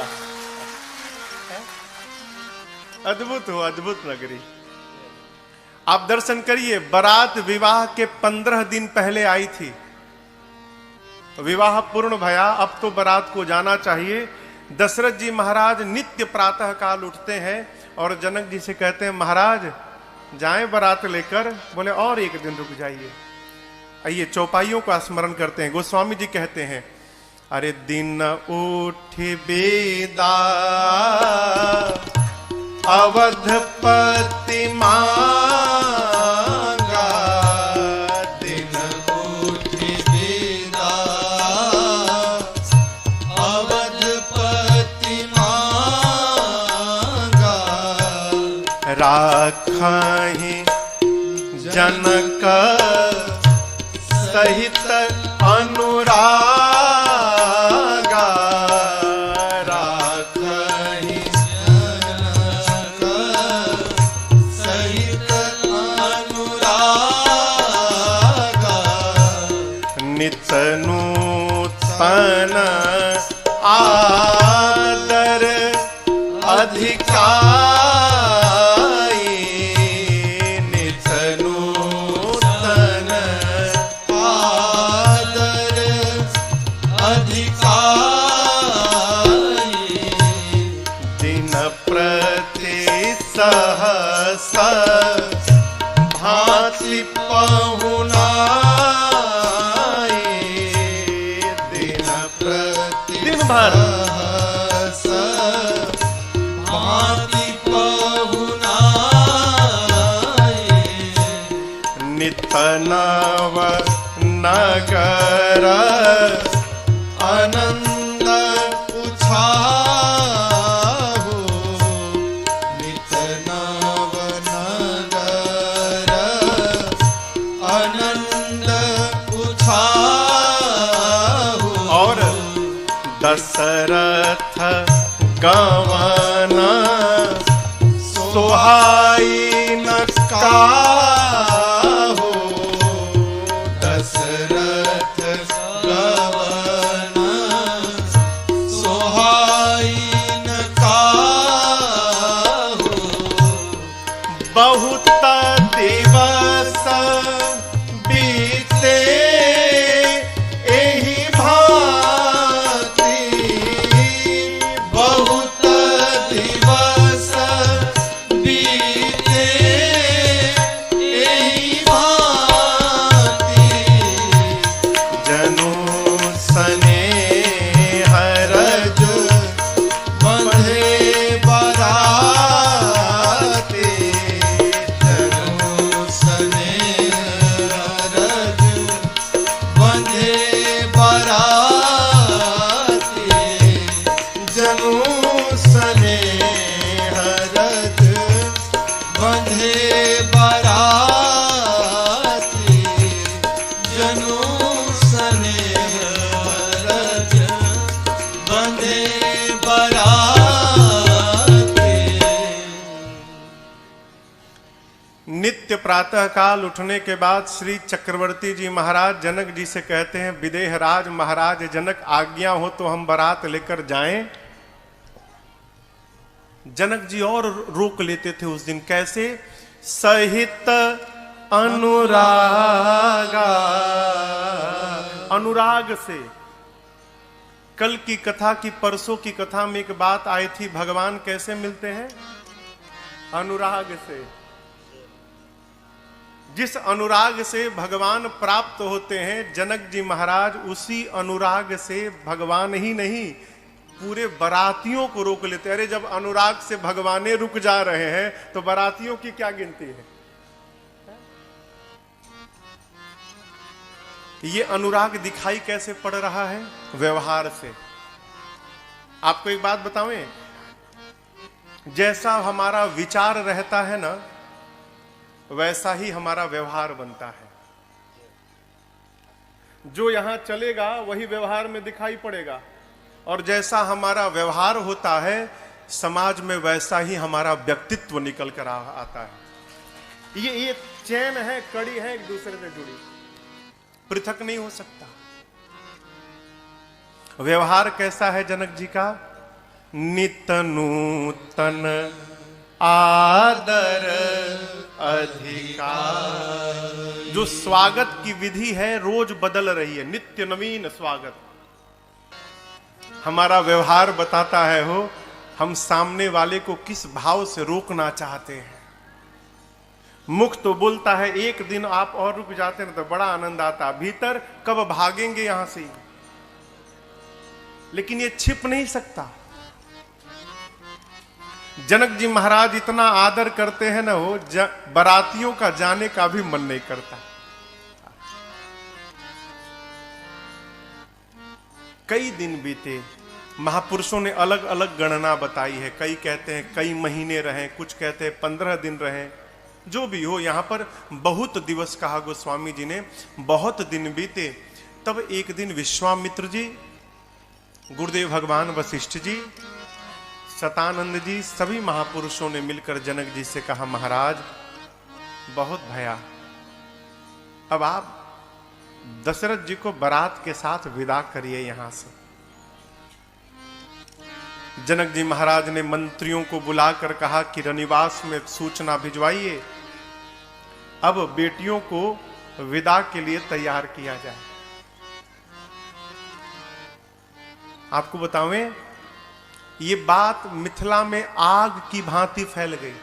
अद्भुत हो, अद्भुत नगरी। आप दर्शन करिए, बारात विवाह के 15 दिन पहले आई थी, विवाह पूर्ण भया, अब तो बारात को जाना चाहिए। दशरथ जी महाराज नित्य प्रातः काल उठते हैं और जनक जी से कहते हैं, महाराज जाएं बारात लेकर। बोले और एक दिन रुक जाइए। आइए चौपाइयों का स्मरण करते हैं। गोस्वामी जी कहते हैं, अरे दिन उठ बेदा अवधपति मांगा, दिन उठ बेदा अवधपति मांगा, राखहि जनक सहित अनुरागा, राखहि जनक सहित अनुरागा, नित नूतन आदर अधिकारी, नित नूतन आदर अधिकारी, दिन प्रति सहस भांति पहुनाई, दिन प्रति दिन भर सहस भांति पहुनाई, नित नव नगर आनंद उछाहु, नित नव नगर आनंद उछाहु, और दशरथ गवन सोहाई न काहू, दशरथ गवन सोहाई न काहू, बहुत दिवस बीते एहि भांति, बहुत दिवस बीते एहि भांति, जनु स्नेह रज बंधे बराते, जनु स्नेह रज बंधे बराते, जनु स्नेह रज बंधे बराते, जनु स्नेह रज बंधे बराते। नित्य प्रातः काल उठने के बाद श्री चक्रवर्ती जी महाराज जनक जी से कहते हैं, विदेह राज महाराज जनक आज्ञा हो तो हम बारात लेकर जाएं। जनक जी और रोक लेते थे उस दिन। कैसे? सहित अनुरागा, अनुराग से। कल की कथा की परसों की कथा में एक बात आई थी, भगवान कैसे मिलते हैं? अनुराग से। जिस अनुराग से भगवान प्राप्त होते हैं, जनक जी महाराज उसी अनुराग से भगवान ही नहीं पूरे बरातियों को रोक लेते। अरे जब अनुराग से भगवाने रुक जा रहे हैं तो बरातियों की क्या गिनती है? ये अनुराग दिखाई कैसे पड़ रहा है? व्यवहार से। आपको एक बात बतावें, जैसा हमारा विचार रहता है ना, वैसा ही हमारा व्यवहार बनता है। जो यहां चलेगा वही व्यवहार में दिखाई पड़ेगा, और जैसा हमारा व्यवहार होता है समाज में, वैसा ही हमारा व्यक्तित्व निकल कर आता है। ये चैन है, कड़ी है, एक दूसरे से जुड़ी, पृथक नहीं हो सकता। व्यवहार कैसा है जनक जी का? नित नूतन आदर अधिकार। जो स्वागत की विधि है रोज बदल रही है, नित्य नवीन स्वागत। हमारा व्यवहार बताता है हो हम सामने वाले को किस भाव से रोकना चाहते हैं। मुख तो बोलता है, एक दिन आप और रुक जाते हैं तो बड़ा आनंद आता, भीतर कब भागेंगे यहां से, लेकिन ये छिप नहीं सकता। जनक जी महाराज इतना आदर करते हैं ना, हो बरातियों का जाने का भी मन नहीं करता। कई दिन बीते, महापुरुषों ने अलग अलग गणना बताई है। कई कहते हैं कई महीने रहे, कुछ कहते हैं 15 दिन रहे। जो भी हो, यहां पर बहुत दिवस कहा गोस्वामी जी ने, बहुत दिन बीते। तब एक दिन विश्वामित्र जी, गुरुदेव भगवान वशिष्ठ जी, शतानंद जी, सभी महापुरुषों ने मिलकर जनक जी से कहा, महाराज बहुत भया, अब आप दशरथ जी को बारात के साथ विदा करिए यहां से। जनक जी महाराज ने मंत्रियों को बुलाकर कहा कि रनिवास में सूचना भिजवाइए, अब बेटियों को विदा के लिए तैयार किया जाए। आपको बतावें, ये बात मिथिला में आग की भांति फैल गई।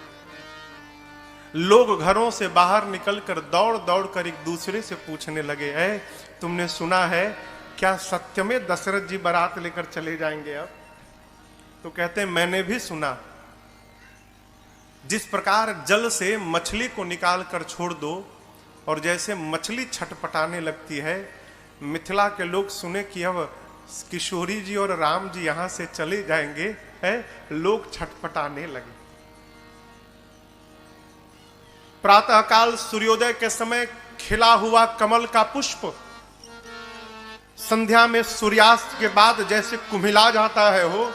लोग घरों से बाहर निकलकर दौड़ दौड़ कर एक दूसरे से पूछने लगे, तुमने सुना है क्या सत्य में दशरथ जी बारात लेकर चले जाएंगे अब? तो कहते हैं मैंने भी सुना। जिस प्रकार जल से मछली को निकाल कर छोड़ दो और जैसे मछली छटपटाने लगती है, मिथिला के लोग सुने कि अब किशोरी जी और राम जी यहां से चले जाएंगे, लोग छटपटाने लगे। प्रातःकाल सूर्योदय के समय खिला हुआ कमल का पुष्प संध्या में सूर्यास्त के बाद जैसे कुम्हिला जाता है, हो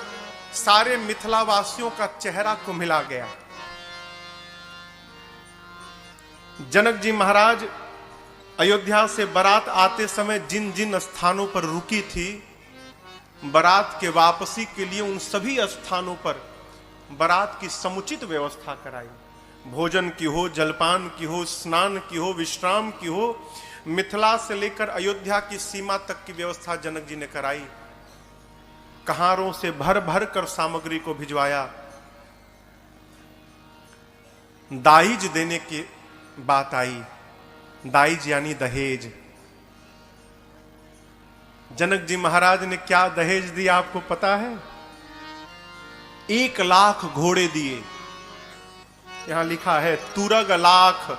सारे मिथिला वासियों का चेहरा कुम्हिला गया। जनक जी महाराज अयोध्या से बारात आते समय जिन जिन स्थानों पर रुकी थी, बारात के वापसी के लिए उन सभी स्थानों पर बारात की समुचित व्यवस्था कराई। भोजन की हो, जलपान की हो, स्नान की हो, विश्राम की हो, मिथिला से लेकर अयोध्या की सीमा तक की व्यवस्था जनक जी ने कराई। कहारों से भर भर कर सामग्री को भिजवाया। दाइज देने की बात आई। दाइज यानी दहेज। जनक जी महाराज ने क्या दहेज दिया आपको पता है? 1 लाख घोड़े दिए। यहां लिखा है तुरग लाख।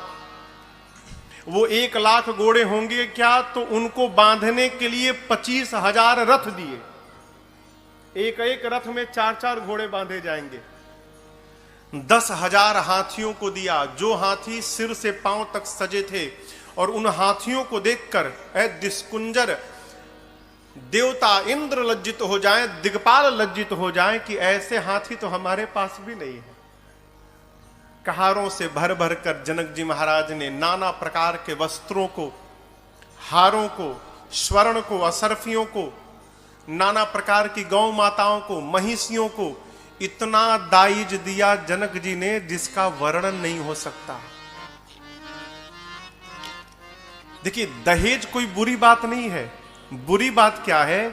वो 1 लाख घोड़े होंगे क्या, तो उनको बांधने के लिए 25,000 रथ दिए। एक एक रथ में 4-4 घोड़े बांधे जाएंगे। 10,000 हाथियों को दिया, जो हाथी सिर से पांव तक सजे थे। और उन हाथियों को देखकर दिशकुंजर देवता इंद्र लज्जित हो जाएं, दिग्पाल लज्जित हो जाएं कि ऐसे हाथी तो हमारे पास भी नहीं है। कहारों से भर भर कर जनक जी महाराज ने नाना प्रकार के वस्त्रों को, हारों को, स्वर्ण को, असरफियों को, नाना प्रकार की गौ माताओं को, महिषियों को इतना दाइज दिया जनक जी ने जिसका वर्णन नहीं हो सकता। देखिए, दहेज कोई बुरी बात नहीं है। बुरी बात क्या है?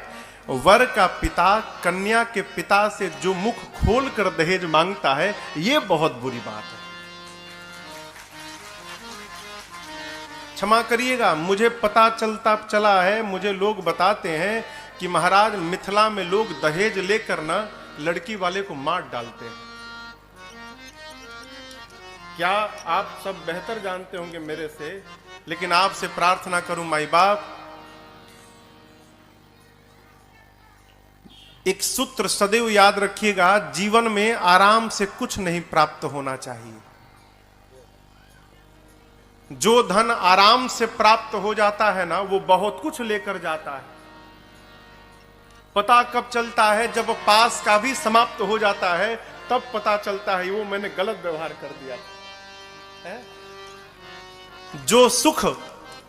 वर का पिता कन्या के पिता से जो मुख खोल कर दहेज मांगता है, यह बहुत बुरी बात है। क्षमा करिएगा, मुझे पता चला है, मुझे लोग बताते हैं कि महाराज मिथिला में लोग दहेज लेकर ना लड़की वाले को मार डालते हैं। क्या आप सब बेहतर जानते होंगे मेरे से, लेकिन आपसे प्रार्थना करूं माई बाप, एक सूत्र सदैव याद रखिएगा, जीवन में आराम से कुछ नहीं प्राप्त होना चाहिए। जो धन आराम से प्राप्त हो जाता है ना, वो बहुत कुछ लेकर जाता है। पता कब चलता है? जब पास का भी समाप्त हो जाता है, तब पता चलता है वो मैंने गलत व्यवहार कर दिया है। जो सुख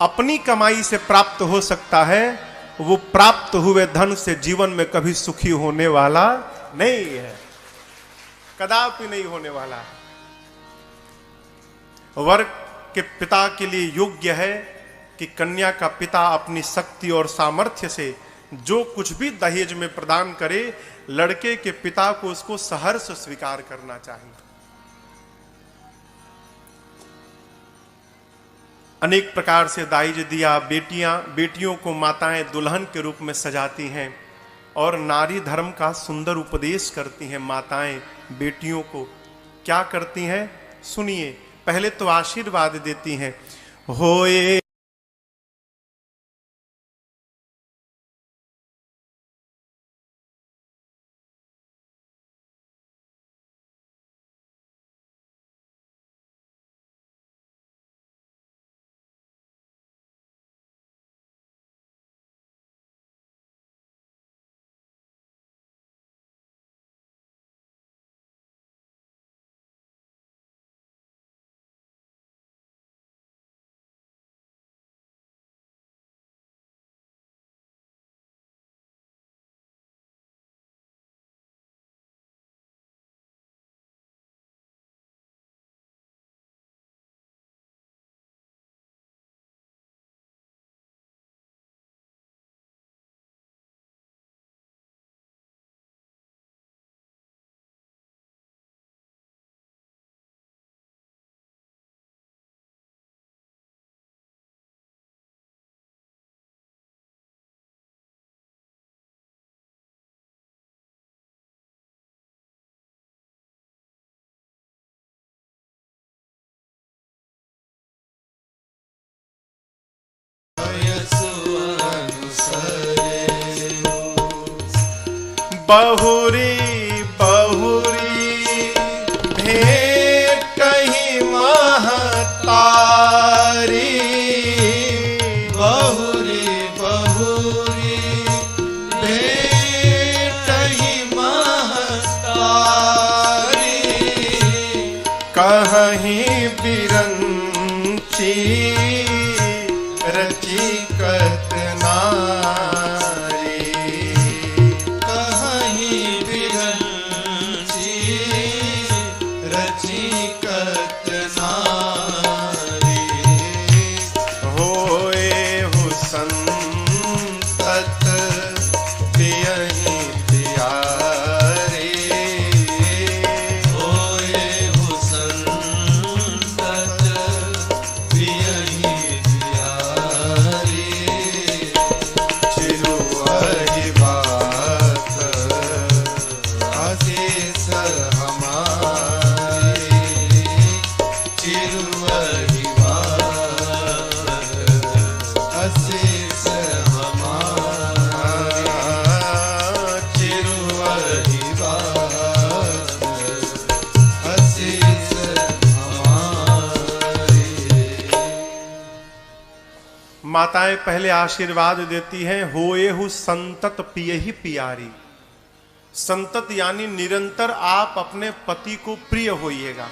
अपनी कमाई से प्राप्त हो सकता है, वो प्राप्त हुए धन से जीवन में कभी सुखी होने वाला नहीं है, कदापि नहीं होने वाला है। वर के पिता के लिए योग्य है कि कन्या का पिता अपनी शक्ति और सामर्थ्य से जो कुछ भी दहेज में प्रदान करे, लड़के के पिता को उसको सहर्ष स्वीकार करना चाहिए। अनेक प्रकार से दाइज दिया, बेटियों को माताएं दुल्हन के रूप में सजाती हैं और नारी धर्म का सुंदर उपदेश करती हैं। माताएं बेटियों को क्या करती हैं? सुनिए, पहले तो आशीर्वाद देती हैं, होए बहुरी बहुरी भेंट कहीं महतारी, बहुरी बहुरी भेंट कहीं महतारी, कहीं बिरंची रची कतना माताएं पहले आशीर्वाद देती हैं, होए हु संतत पियहि पियारी। संतत यानी निरंतर आप अपने पति को प्रिय होइएगा।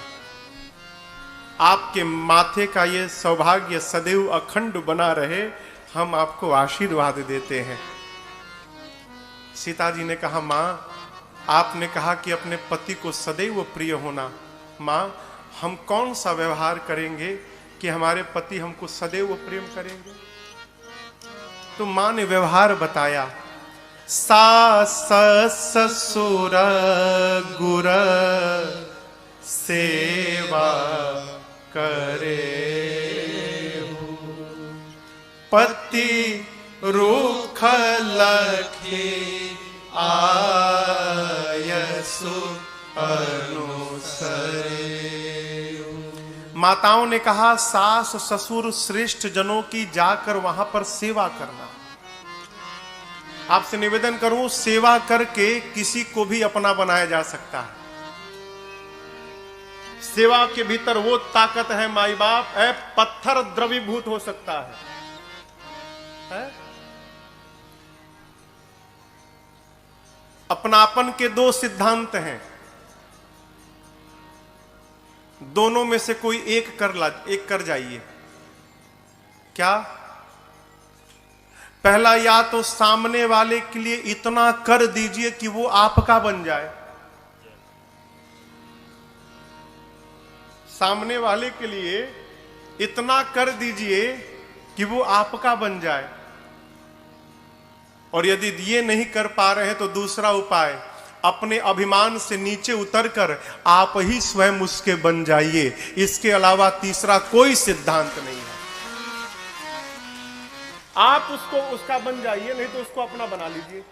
आपके माथे का ये सौभाग्य सदैव अखंड बना रहे, हम आपको आशीर्वाद देते हैं। सीता जी ने कहा, माँ आपने कहा कि अपने पति को सदैव प्रिय होना, माँ हम कौन सा व्यवहार करेंगे कि हमारे पति हमको सदैव प्रेम करेंगे? तो माँ ने व्यवहार बताया। सास ससुर गुर सेवा करे, पति रुख लखी आयसु अनुसरे। माताओं ने कहा सास ससुर श्रेष्ठ जनों की जाकर वहां पर सेवा करना। आपसे निवेदन करूं, सेवा करके किसी को भी अपना बनाया जा सकता है। सेवा के भीतर वो ताकत है माई बाप, पत्थर द्रवीभूत हो सकता है? अपनापन के दो सिद्धांत हैं, दोनों में से कोई एक कर जाइए। क्या? पहला, या तो सामने वाले के लिए इतना कर दीजिए कि वो आपका बन जाए। सामने वाले के लिए इतना कर दीजिए कि वो आपका बन जाए। और यदि ये नहीं कर पा रहे हैं तो दूसरा उपाय, अपने अभिमान से नीचे उतरकर आप ही स्वयं उसके बन जाइए। इसके अलावा तीसरा कोई सिद्धांत नहीं है। आप उसका बन जाइए, नहीं तो उसको अपना बना लीजिए।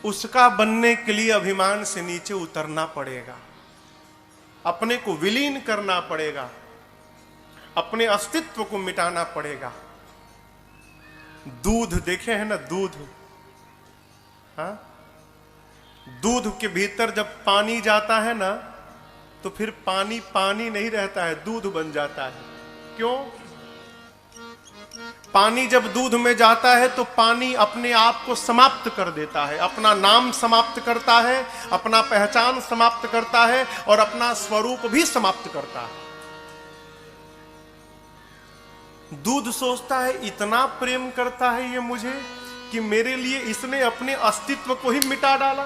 उसका बनने के लिए अभिमान से नीचे उतरना पड़ेगा, अपने को विलीन करना पड़ेगा, अपने अस्तित्व को मिटाना पड़ेगा। दूध देखे हैं ना, दूध, हाँ, दूध के भीतर जब पानी जाता है ना तो फिर पानी पानी नहीं रहता है, दूध बन जाता है। क्यों? पानी जब दूध में जाता है तो पानी अपने आप को समाप्त कर देता है, अपना नाम समाप्त करता है, अपना पहचान समाप्त करता है और अपना स्वरूप भी समाप्त करता है। दूध सोचता है इतना प्रेम करता है ये मुझे कि मेरे लिए इसने अपने अस्तित्व को ही मिटा डाला।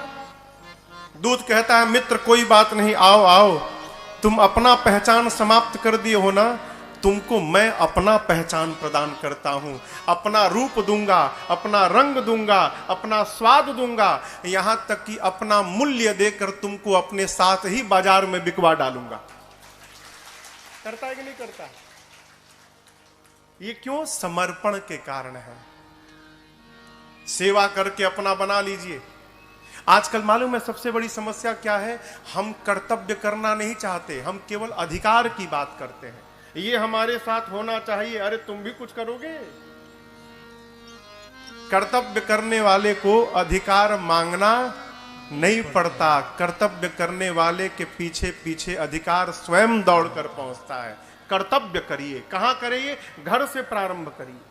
दूध कहता है मित्र कोई बात नहीं, आओ आओ, तुम अपना पहचान समाप्त कर दिए हो ना, तुमको मैं अपना पहचान प्रदान करता हूं, अपना रूप दूंगा, अपना रंग दूंगा, अपना स्वाद दूंगा, यहां तक कि अपना मूल्य देकर तुमको अपने साथ ही बाजार में बिकवा डालूंगा। करता है कि नहीं करता? ये क्यों? समर्पण के कारण है। सेवा करके अपना बना लीजिए। आजकल मालूम है सबसे बड़ी समस्या क्या है? हम कर्तव्य करना नहीं चाहते, हम केवल अधिकार की बात करते हैं। ये हमारे साथ होना चाहिए, अरे तुम भी कुछ करोगे? कर्तव्य करने वाले को अधिकार मांगना नहीं पड़ता, कर्तव्य करने वाले के पीछे पीछे अधिकार स्वयं दौड़कर पहुंचता है। कर्तव्य करिए। कहां करिए? घर से प्रारंभ करिए।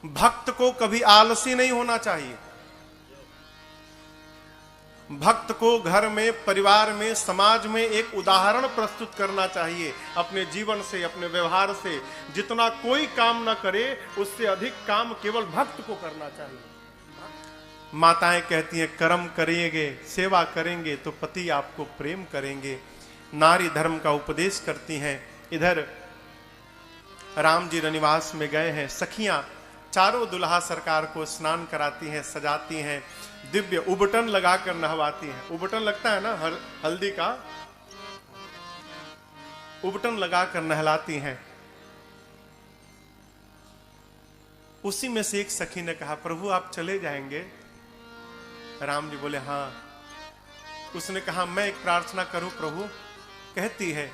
भक्त को कभी आलसी नहीं होना चाहिए। भक्त को घर में, परिवार में, समाज में एक उदाहरण प्रस्तुत करना चाहिए। अपने जीवन से, अपने व्यवहार से जितना कोई काम न करे उससे अधिक काम केवल भक्त को करना चाहिए। माताएं कहती हैं कर्म करेंगे, सेवा करेंगे तो पति आपको प्रेम करेंगे। नारी धर्म का उपदेश करती हैं। इधर राम जी रनिवास में गए हैं, सखियां चारों दुल्हा सरकार को स्नान कराती हैं, सजाती हैं, दिव्य उबटन लगाकर नहवाती हैं। उबटन लगता है ना हल्दी का, उबटन लगाकर नहलाती हैं। उसी में से एक सखी ने कहा प्रभु आप चले जाएंगे? राम जी बोले हाँ। उसने कहा मैं एक प्रार्थना करूं प्रभु? कहती है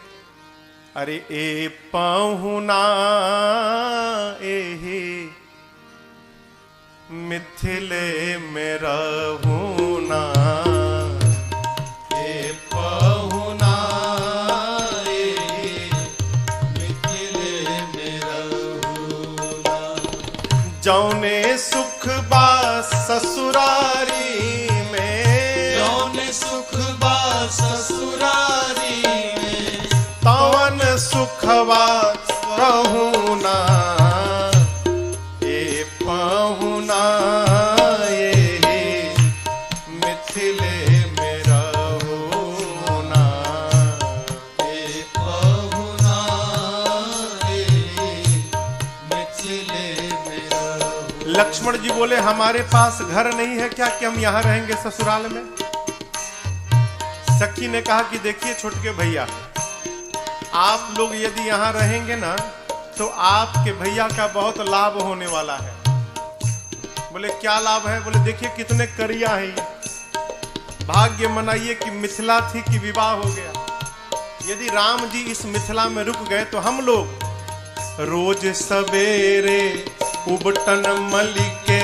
अरे ए पाहुना एहे मिथिले में रहूना, ए पाहुना एहे मिथिले में रहूना, जौने सुख बा ससुरारी में, जौने सुख बा ससुरारी में, तवन सुखवा रहूना, ए पाहुना ये मिथिले में रहूना, ए पाहुना ए मिथिले में रहूना। लक्ष्मण जी बोले हमारे पास घर नहीं है क्या कि हम यहाँ रहेंगे ससुराल में? सखी ने कहा कि देखिए छोटके भैया, आप लोग यदि यहाँ रहेंगे ना तो आपके भैया का बहुत लाभ होने वाला है। बोले क्या लाभ है? बोले देखिए कितने करिया हैं ये, भाग्य मनाइए कि मिथिला थी कि विवाह हो गया। यदि राम जी इस मिथिला में रुक गए तो हम लोग रोज सवेरे उबटन मलिके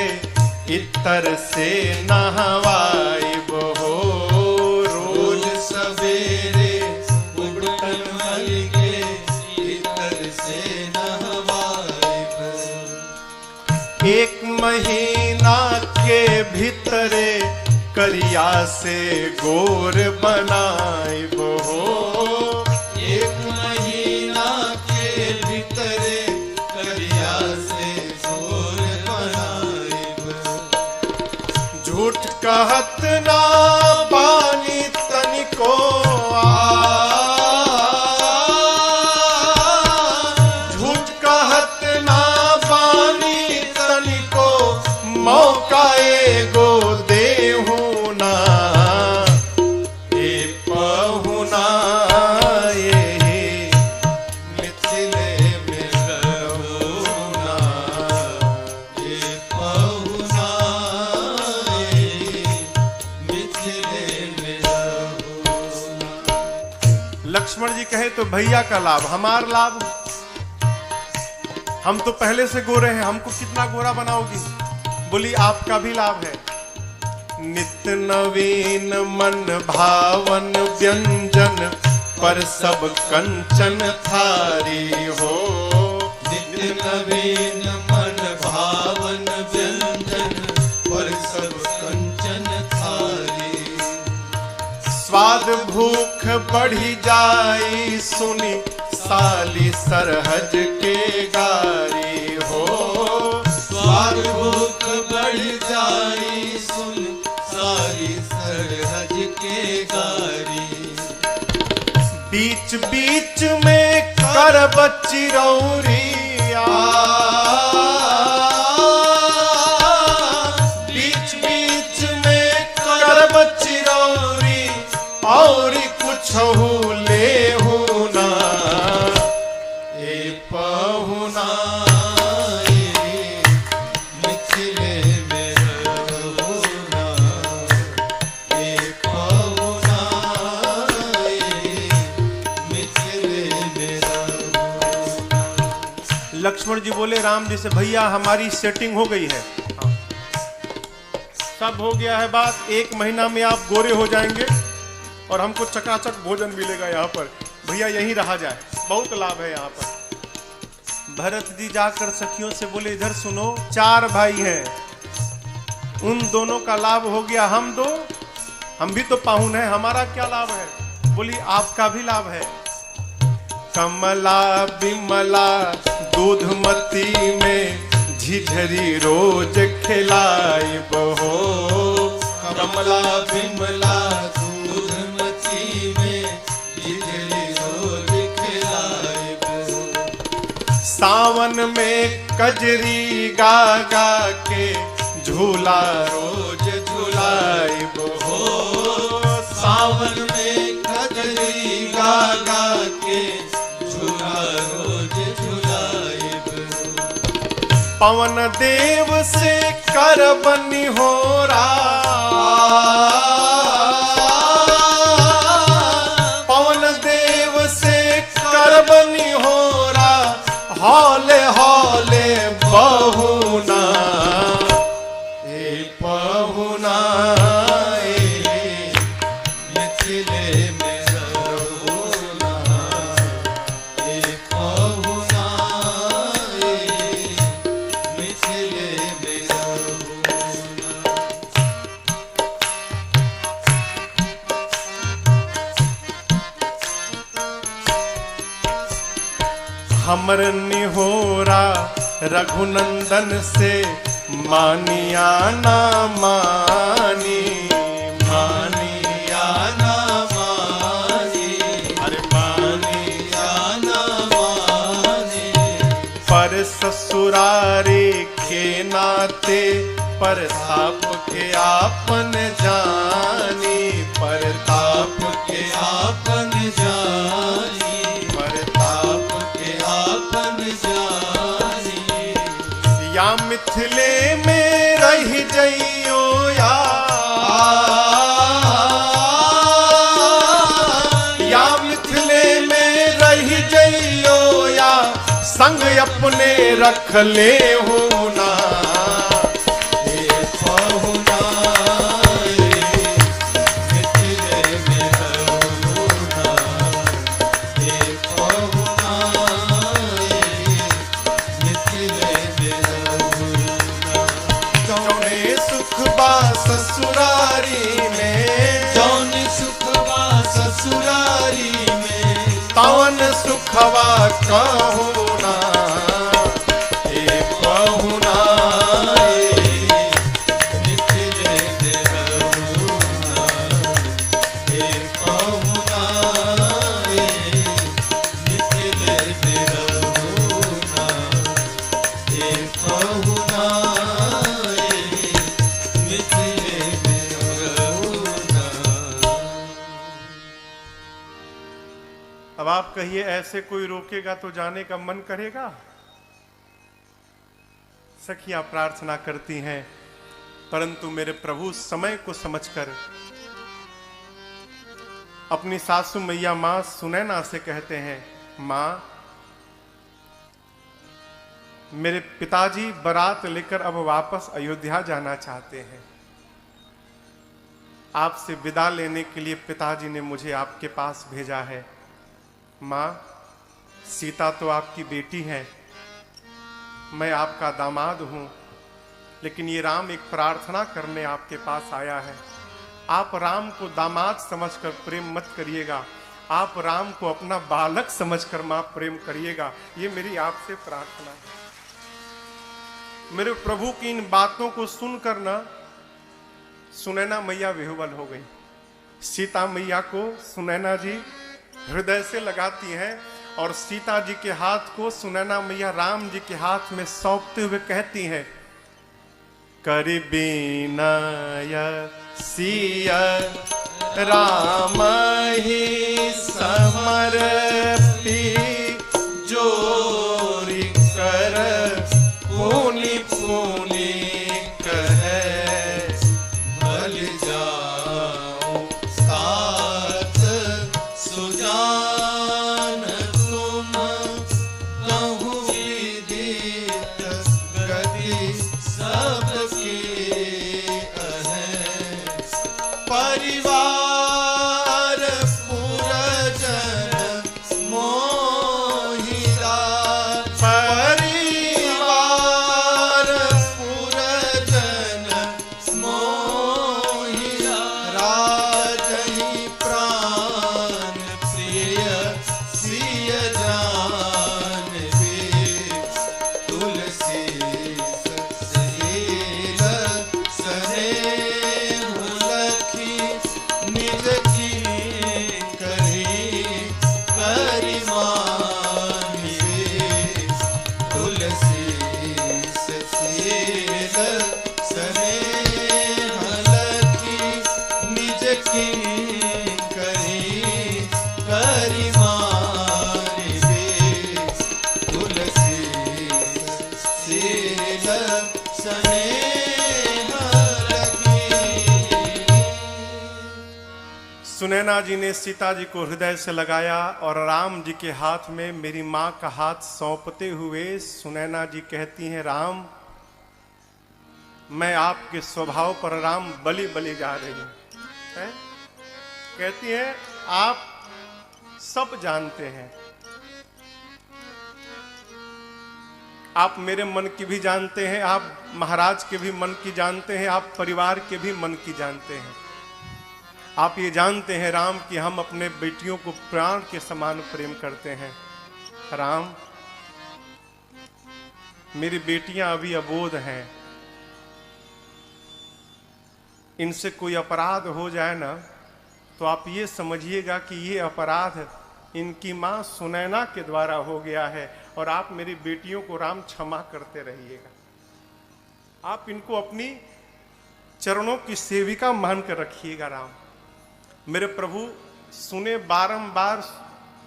इतर से नहवाइब हो। रोज सवेरे उबटन मलिके इतर से नहवाइब। एक महीना के भीतरे करिया से गोर बनाइब हो। एक महीना के भीतरे करिया से गोर बनाइब। झूठ कहत ना बानी तनिको झूठ कहत ना बानी तनिको मौका एगो देहू ना ए पहुना मिथिले में रहुना ये पहुना मिथिले में रहुना। लक्ष्मण जी कहे तो भैया का लाभ, हमार लाभ, हम तो पहले से गोरे हैं, हमको कितना गोरा बनाओगी? बोली आपका भी लाभ है। नित्य नवीन मन भावन व्यंजन पर सब कंचन थारी हो। नित्य नवीन मन भावन व्यंजन पर सब कंचन थारी। स्वाद भूख बढ़ी जाई सुनी साली सरहज के गारी हो। स्वाद भूख बढ़ जाई सुन सारी सरहज के गारी। बीच बीच में करब चिरौरिया, बीच बीच में करब चिरौरी और कुछ ले ना ए पहुना मिथिले में रहुना ये पहुना मिथिले में रहुना। लक्ष्मण जी बोले राम जी से भैया हमारी सेटिंग हो गई है, सब हो गया है बात, 1 महीना में आप गोरे हो जाएंगे और हमको चकाचक भोजन मिलेगा यहाँ पर, भैया यहीं रहा जाए, बहुत लाभ है यहाँ पर। भरत जी जाकर सखियों से बोले इधर सुनो, 4 भाई हैं, उन दोनों का लाभ हो गया, हम दो, हम भी तो पाहुन हैं, हमारा क्या लाभ है? बोली आपका भी लाभ है। कमला बिमला दूधमती में झिझरी रोज खिलाइब हो। कमला बिमला दूधमती में झिझरी रोज खिलाइब। सावन में कजरी गा गा के झूला रोज झुलाइब हो। सावन में कजरी गा गा के झूला रोज झुलाइब। पवन देव से करबनी होरा, पवन देव से करबनी होरा, हौले हौले बहुना ए पहुना मिथिले में रहुना ये पहुना मिथिले में रहुना। हमर निहोरा रघुनंदन से मानिया ना मानी, मानिया ना मानी, अरे मानी मानिया ना मानी। पर ससुर ससुरारी के नाते परताप के आपन जानी, परताप के आपन जानी, परताप के आपन जानी। या मिथिले में रह जइयो या मिथिले में रह जइयो या संग अपने रख ले हो ना। ससुरारी में जौन सुखवा ससुरारी में, तवन सुखवा कहू ना। कहू ना निकले देहूना, कहूना निकले देहूना, कहूना अब आप कहिए ऐसे कोई रोकेगा तो जाने का मन करेगा? सखियां प्रार्थना करती हैं, परंतु मेरे प्रभु समय को समझकर अपनी सासू मैया मां सुनैना से कहते हैं, मां मेरे पिताजी बारात लेकर अब वापस अयोध्या जाना चाहते हैं। आपसे विदा लेने के लिए पिताजी ने मुझे आपके पास भेजा है। मां, सीता तो आपकी बेटी है, मैं आपका दामाद हूं, लेकिन ये राम एक प्रार्थना करने आपके पास आया है। आप राम को दामाद समझकर प्रेम मत करिएगा, आप राम को अपना बालक समझकर मां प्रेम करिएगा। ये मेरी आपसे प्रार्थना है। मेरे प्रभु की इन बातों को सुनकर ना सुनैना मैया विह्वल हो गई। सीता मैया को सुनैना जी हृदय से लगाती हैं और सीता जी के हाथ को सुनैना मैया राम जी के हाथ में सौंपते हुए कहती हैं, कर बिनय सिया राम ही समर्पी, जोरी कर पुनि पुनि कहे, भल जाओ साथ सुजान तुम, कहूँ विदित गति सबकी अहें। परिवार पुरजन मोहिरा, परिवार पुरजन मोहिरा, राजहि प्राण प्रिय सिय जानबे, तुलसी सहेल सनेह लखी, निज की करी करिमानिबे, तुलसी सहेल सनेह लखी, निज की करी करिमानिबे, तुलसी सहेल सनेह लखी। सुनैना जी ने सीता जी को हृदय से लगाया और राम जी के हाथ में मेरी मां का हाथ सौंपते हुए सुनैना जी कहती हैं, राम मैं आपके स्वभाव पर राम बलि बलि जा रही हूं। हैं? कहती हैं, आप सब जानते हैं, आप मेरे मन की भी जानते हैं, आप महाराज के भी मन की जानते हैं, आप परिवार के भी मन की जानते हैं। आप ये जानते हैं राम कि हम अपने बेटियों को प्राण के समान प्रेम करते हैं। राम, मेरी बेटियां अभी अबोध हैं, इनसे कोई अपराध हो जाए ना तो आप ये समझिएगा कि ये अपराध इनकी मां सुनैना के द्वारा हो गया है और आप मेरी बेटियों को राम क्षमा करते रहिएगा। आप इनको अपनी चरणों की सेविका मानकर रखिएगा। राम मेरे प्रभु सुने बारंबार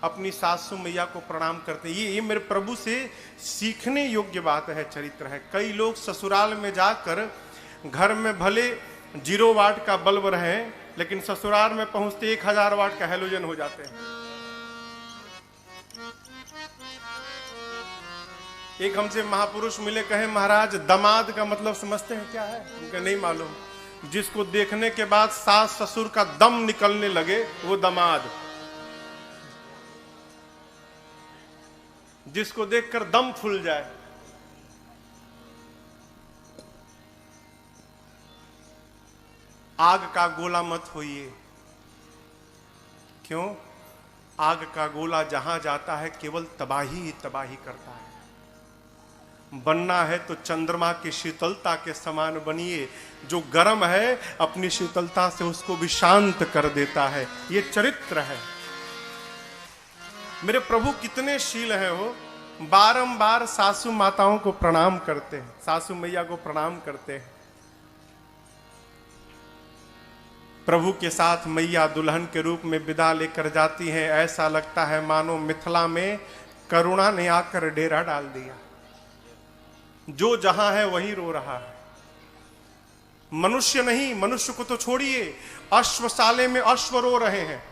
अपनी सासू मैया को प्रणाम करते। ये मेरे प्रभु से सीखने योग्य बात है, चरित्र है। कई लोग ससुराल में जाकर घर में भले 0 वाट का बल्ब रहे, लेकिन ससुराल में पहुंचते 1000 वाट का हैलोजन हो जाते हैं। एक हमसे महापुरुष मिले, कहे महाराज दामाद का मतलब समझते हैं क्या है? उनका नहीं मालूम। जिसको देखने के बाद सास ससुर का दम निकलने लगे वो दामाद। जिसको देखकर दम फूल जाए। आग का गोला मत होइए। क्यों? आग का गोला जहां जाता है केवल तबाही ही तबाही करता है। बनना है तो चंद्रमा की शीतलता के समान बनिए। जो गर्म है अपनी शीतलता से उसको भी शांत कर देता है। ये चरित्र है। मेरे प्रभु कितने शील हैं। वो बारंबार सासू माताओं को प्रणाम करते हैं, सासू मैया को प्रणाम करते हैं। प्रभु के साथ मैया दुल्हन के रूप में विदा लेकर जाती हैं। ऐसा लगता है मानो मिथिला में करुणा ने आकर डेरा डाल दिया। जो जहां है वही रो रहा है। मनुष्य नहीं, मनुष्य को तो छोड़िए, अश्वशाले में अश्व रो रहे हैं,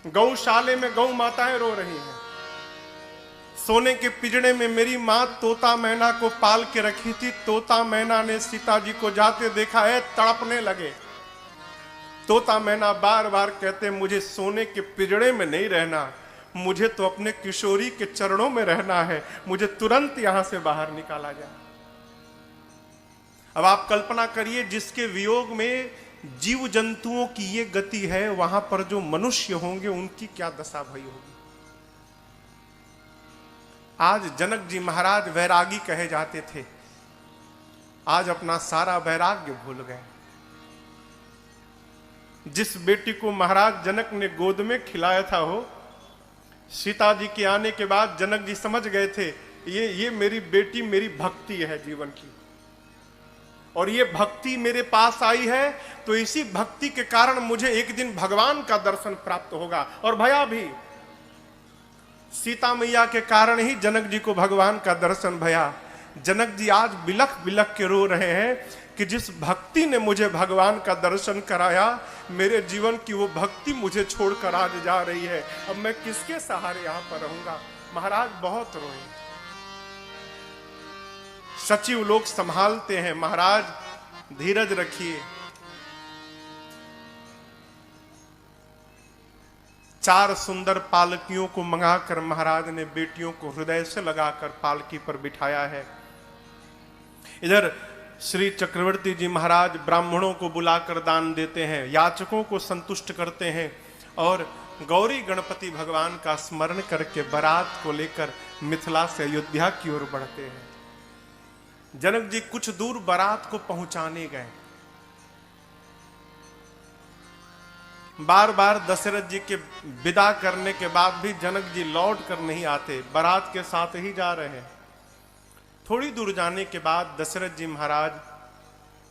गौशाले में गौ माताएं रो रही हैं। सोने के पिंजड़े में मेरी मां तोता मैना को पाल के रखी थी। तोता मैना ने सीता जी को जाते देखा है, तड़पने लगे। तोता मैना बार बार कहते मुझे सोने के पिंजड़े में नहीं रहना, मुझे तो अपने किशोरी के चरणों में रहना है, मुझे तुरंत यहां से बाहर निकाला जाए। अब आप कल्पना करिए, जिसके वियोग में जीव जंतुओं की ये गति है, वहां पर जो मनुष्य होंगे उनकी क्या दशा भई होगी। आज जनक जी महाराज वैरागी कहे जाते थे, आज अपना सारा वैराग्य भूल गए। जिस बेटी को महाराज जनक ने गोद में खिलाया था, हो सीता जी के आने के बाद जनक जी समझ गए थे ये मेरी बेटी मेरी भक्ति है जीवन की, और ये भक्ति मेरे पास आई है तो इसी भक्ति के कारण मुझे एक दिन भगवान का दर्शन प्राप्त होगा। और भया भी सीता मैया के कारण ही जनक जी को भगवान का दर्शन भया। जनक जी आज बिलख बिलख के रो रहे हैं कि जिस भक्ति ने मुझे भगवान का दर्शन कराया, मेरे जीवन की वो भक्ति मुझे छोड़कर आज जा रही है। अब मैं किसके सहारे यहां पर रहूंगा। महाराज बहुत रोए। सचिव लोग संभालते हैं, महाराज धीरज रखिए। 4 सुंदर पालकियों को मंगाकर महाराज ने बेटियों को हृदय से लगाकर पालकी पर बिठाया है। इधर श्री चक्रवर्ती जी महाराज ब्राह्मणों को बुलाकर दान देते हैं, याचकों को संतुष्ट करते हैं और गौरी गणपति भगवान का स्मरण करके बारात को लेकर मिथिला से अयोध्या की ओर बढ़ते हैं। जनक जी कुछ दूर बारात को पहुंचाने गए। बार बार दशरथ जी के विदा करने के बाद भी जनक जी लौट कर नहीं आते, बारात के साथ ही जा रहे हैं। थोड़ी दूर जाने के बाद दशरथ जी महाराज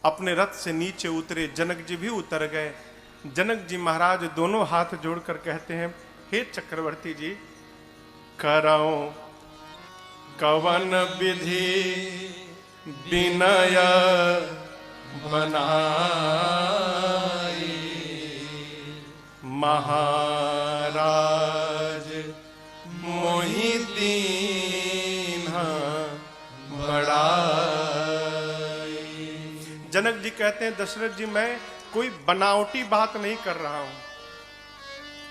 अपने रथ से नीचे उतरे, जनक जी भी उतर गए। जनक जी महाराज दोनों हाथ जोड़कर कहते हैं, हे चक्रवर्ती जी, करौ कवन विधि विनय बनाई, महाराज मोहि दीन्हा बढ़ाई। जनक जी कहते हैं, दशरथ जी मैं कोई बनावटी बात नहीं कर रहा हूं,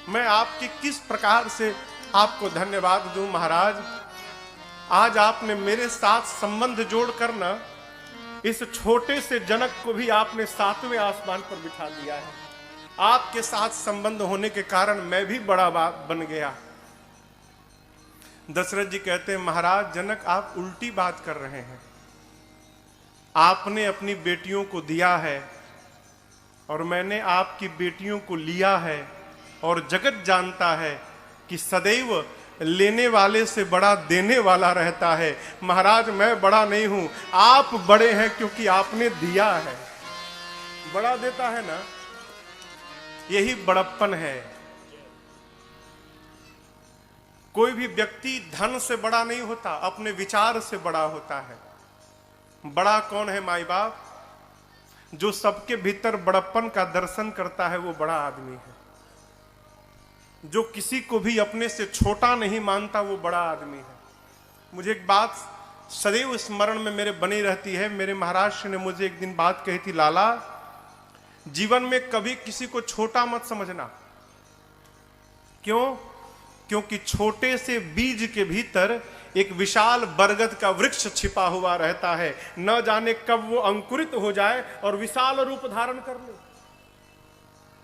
मैं आपकी किस प्रकार से आपको धन्यवाद दूं महाराज। आज आपने मेरे साथ संबंध जोड़कर ना इस छोटे से जनक को भी आपने 7वें आसमान पर बिठा दिया है। आपके साथ संबंध होने के कारण मैं भी बड़ा बात बन गया। दशरथ जी कहते हैं, महाराज जनक आप उल्टी बात कर रहे हैं। आपने अपनी बेटियों को दिया है और मैंने आपकी बेटियों को लिया है, और जगत जानता है कि सदैव लेने वाले से बड़ा देने वाला रहता है। महाराज मैं बड़ा नहीं हूं, आप बड़े हैं क्योंकि आपने दिया है। बड़ा देता है ना, यही बड़प्पन है। कोई भी व्यक्ति धन से बड़ा नहीं होता, अपने विचार से बड़ा होता है। बड़ा कौन है माई बाप? जो सबके भीतर बड़प्पन का दर्शन करता है वो बड़ा आदमी है। जो किसी को भी अपने से छोटा नहीं मानता वो बड़ा आदमी है। मुझे एक बात सदैव स्मरण में मेरे बनी रहती है। मेरे महाराज श्री ने मुझे एक दिन बात कही थी, लाला जीवन में कभी किसी को छोटा मत समझना। क्यों? क्योंकि छोटे से बीज के भीतर एक विशाल बरगद का वृक्ष छिपा हुआ रहता है। न जाने कब वो अंकुरित हो जाए और विशाल रूप धारण कर ले।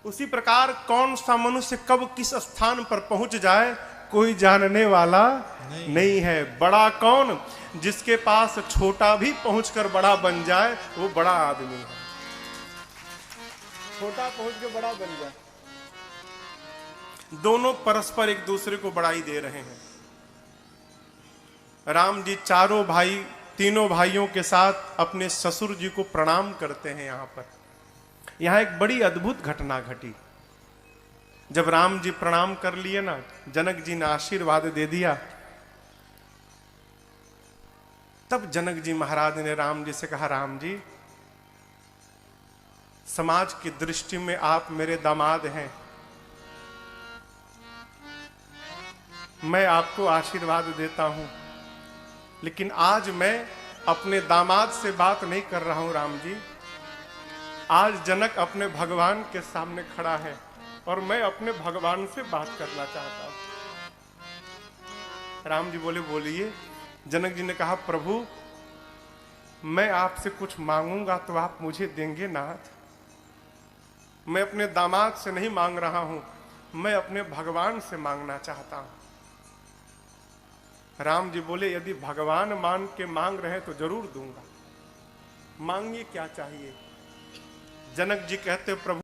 उसी प्रकार कौन सा मनुष्य कब किस स्थान पर पहुंच जाए कोई जानने वाला नहीं है। बड़ा कौन? जिसके पास छोटा भी पहुंचकर बड़ा बन जाए वो बड़ा आदमी है। छोटा पहुंच के बड़ा बन जाए। दोनों परस्पर एक दूसरे को बड़ाई दे रहे हैं। राम जी चारों भाई, तीनों भाइयों के साथ अपने ससुर जी को प्रणाम करते हैं। यहां पर यहां एक बड़ी अद्भुत घटना घटी। जब राम जी प्रणाम कर लिए ना, जनक जी ने आशीर्वाद दे दिया। तब जनक जी महाराज ने राम जी से कहा, राम जी समाज की दृष्टि में आप मेरे दामाद हैं, मैं आपको आशीर्वाद देता हूं, लेकिन आज मैं अपने दामाद से बात नहीं कर रहा हूं। राम जी आज जनक अपने भगवान के सामने खड़ा है और मैं अपने भगवान से बात करना चाहता हूं। राम जी बोले, बोलिए। जनक जी ने कहा, प्रभु मैं आपसे कुछ मांगूंगा तो आप मुझे देंगे नाथ? मैं अपने दामाद से नहीं मांग रहा हूं, मैं अपने भगवान से मांगना चाहता हूं। राम जी बोले, यदि भगवान मान के मांग रहे तो जरूर दूंगा, मांगिए क्या चाहिए। जनक जी कहते, प्रभु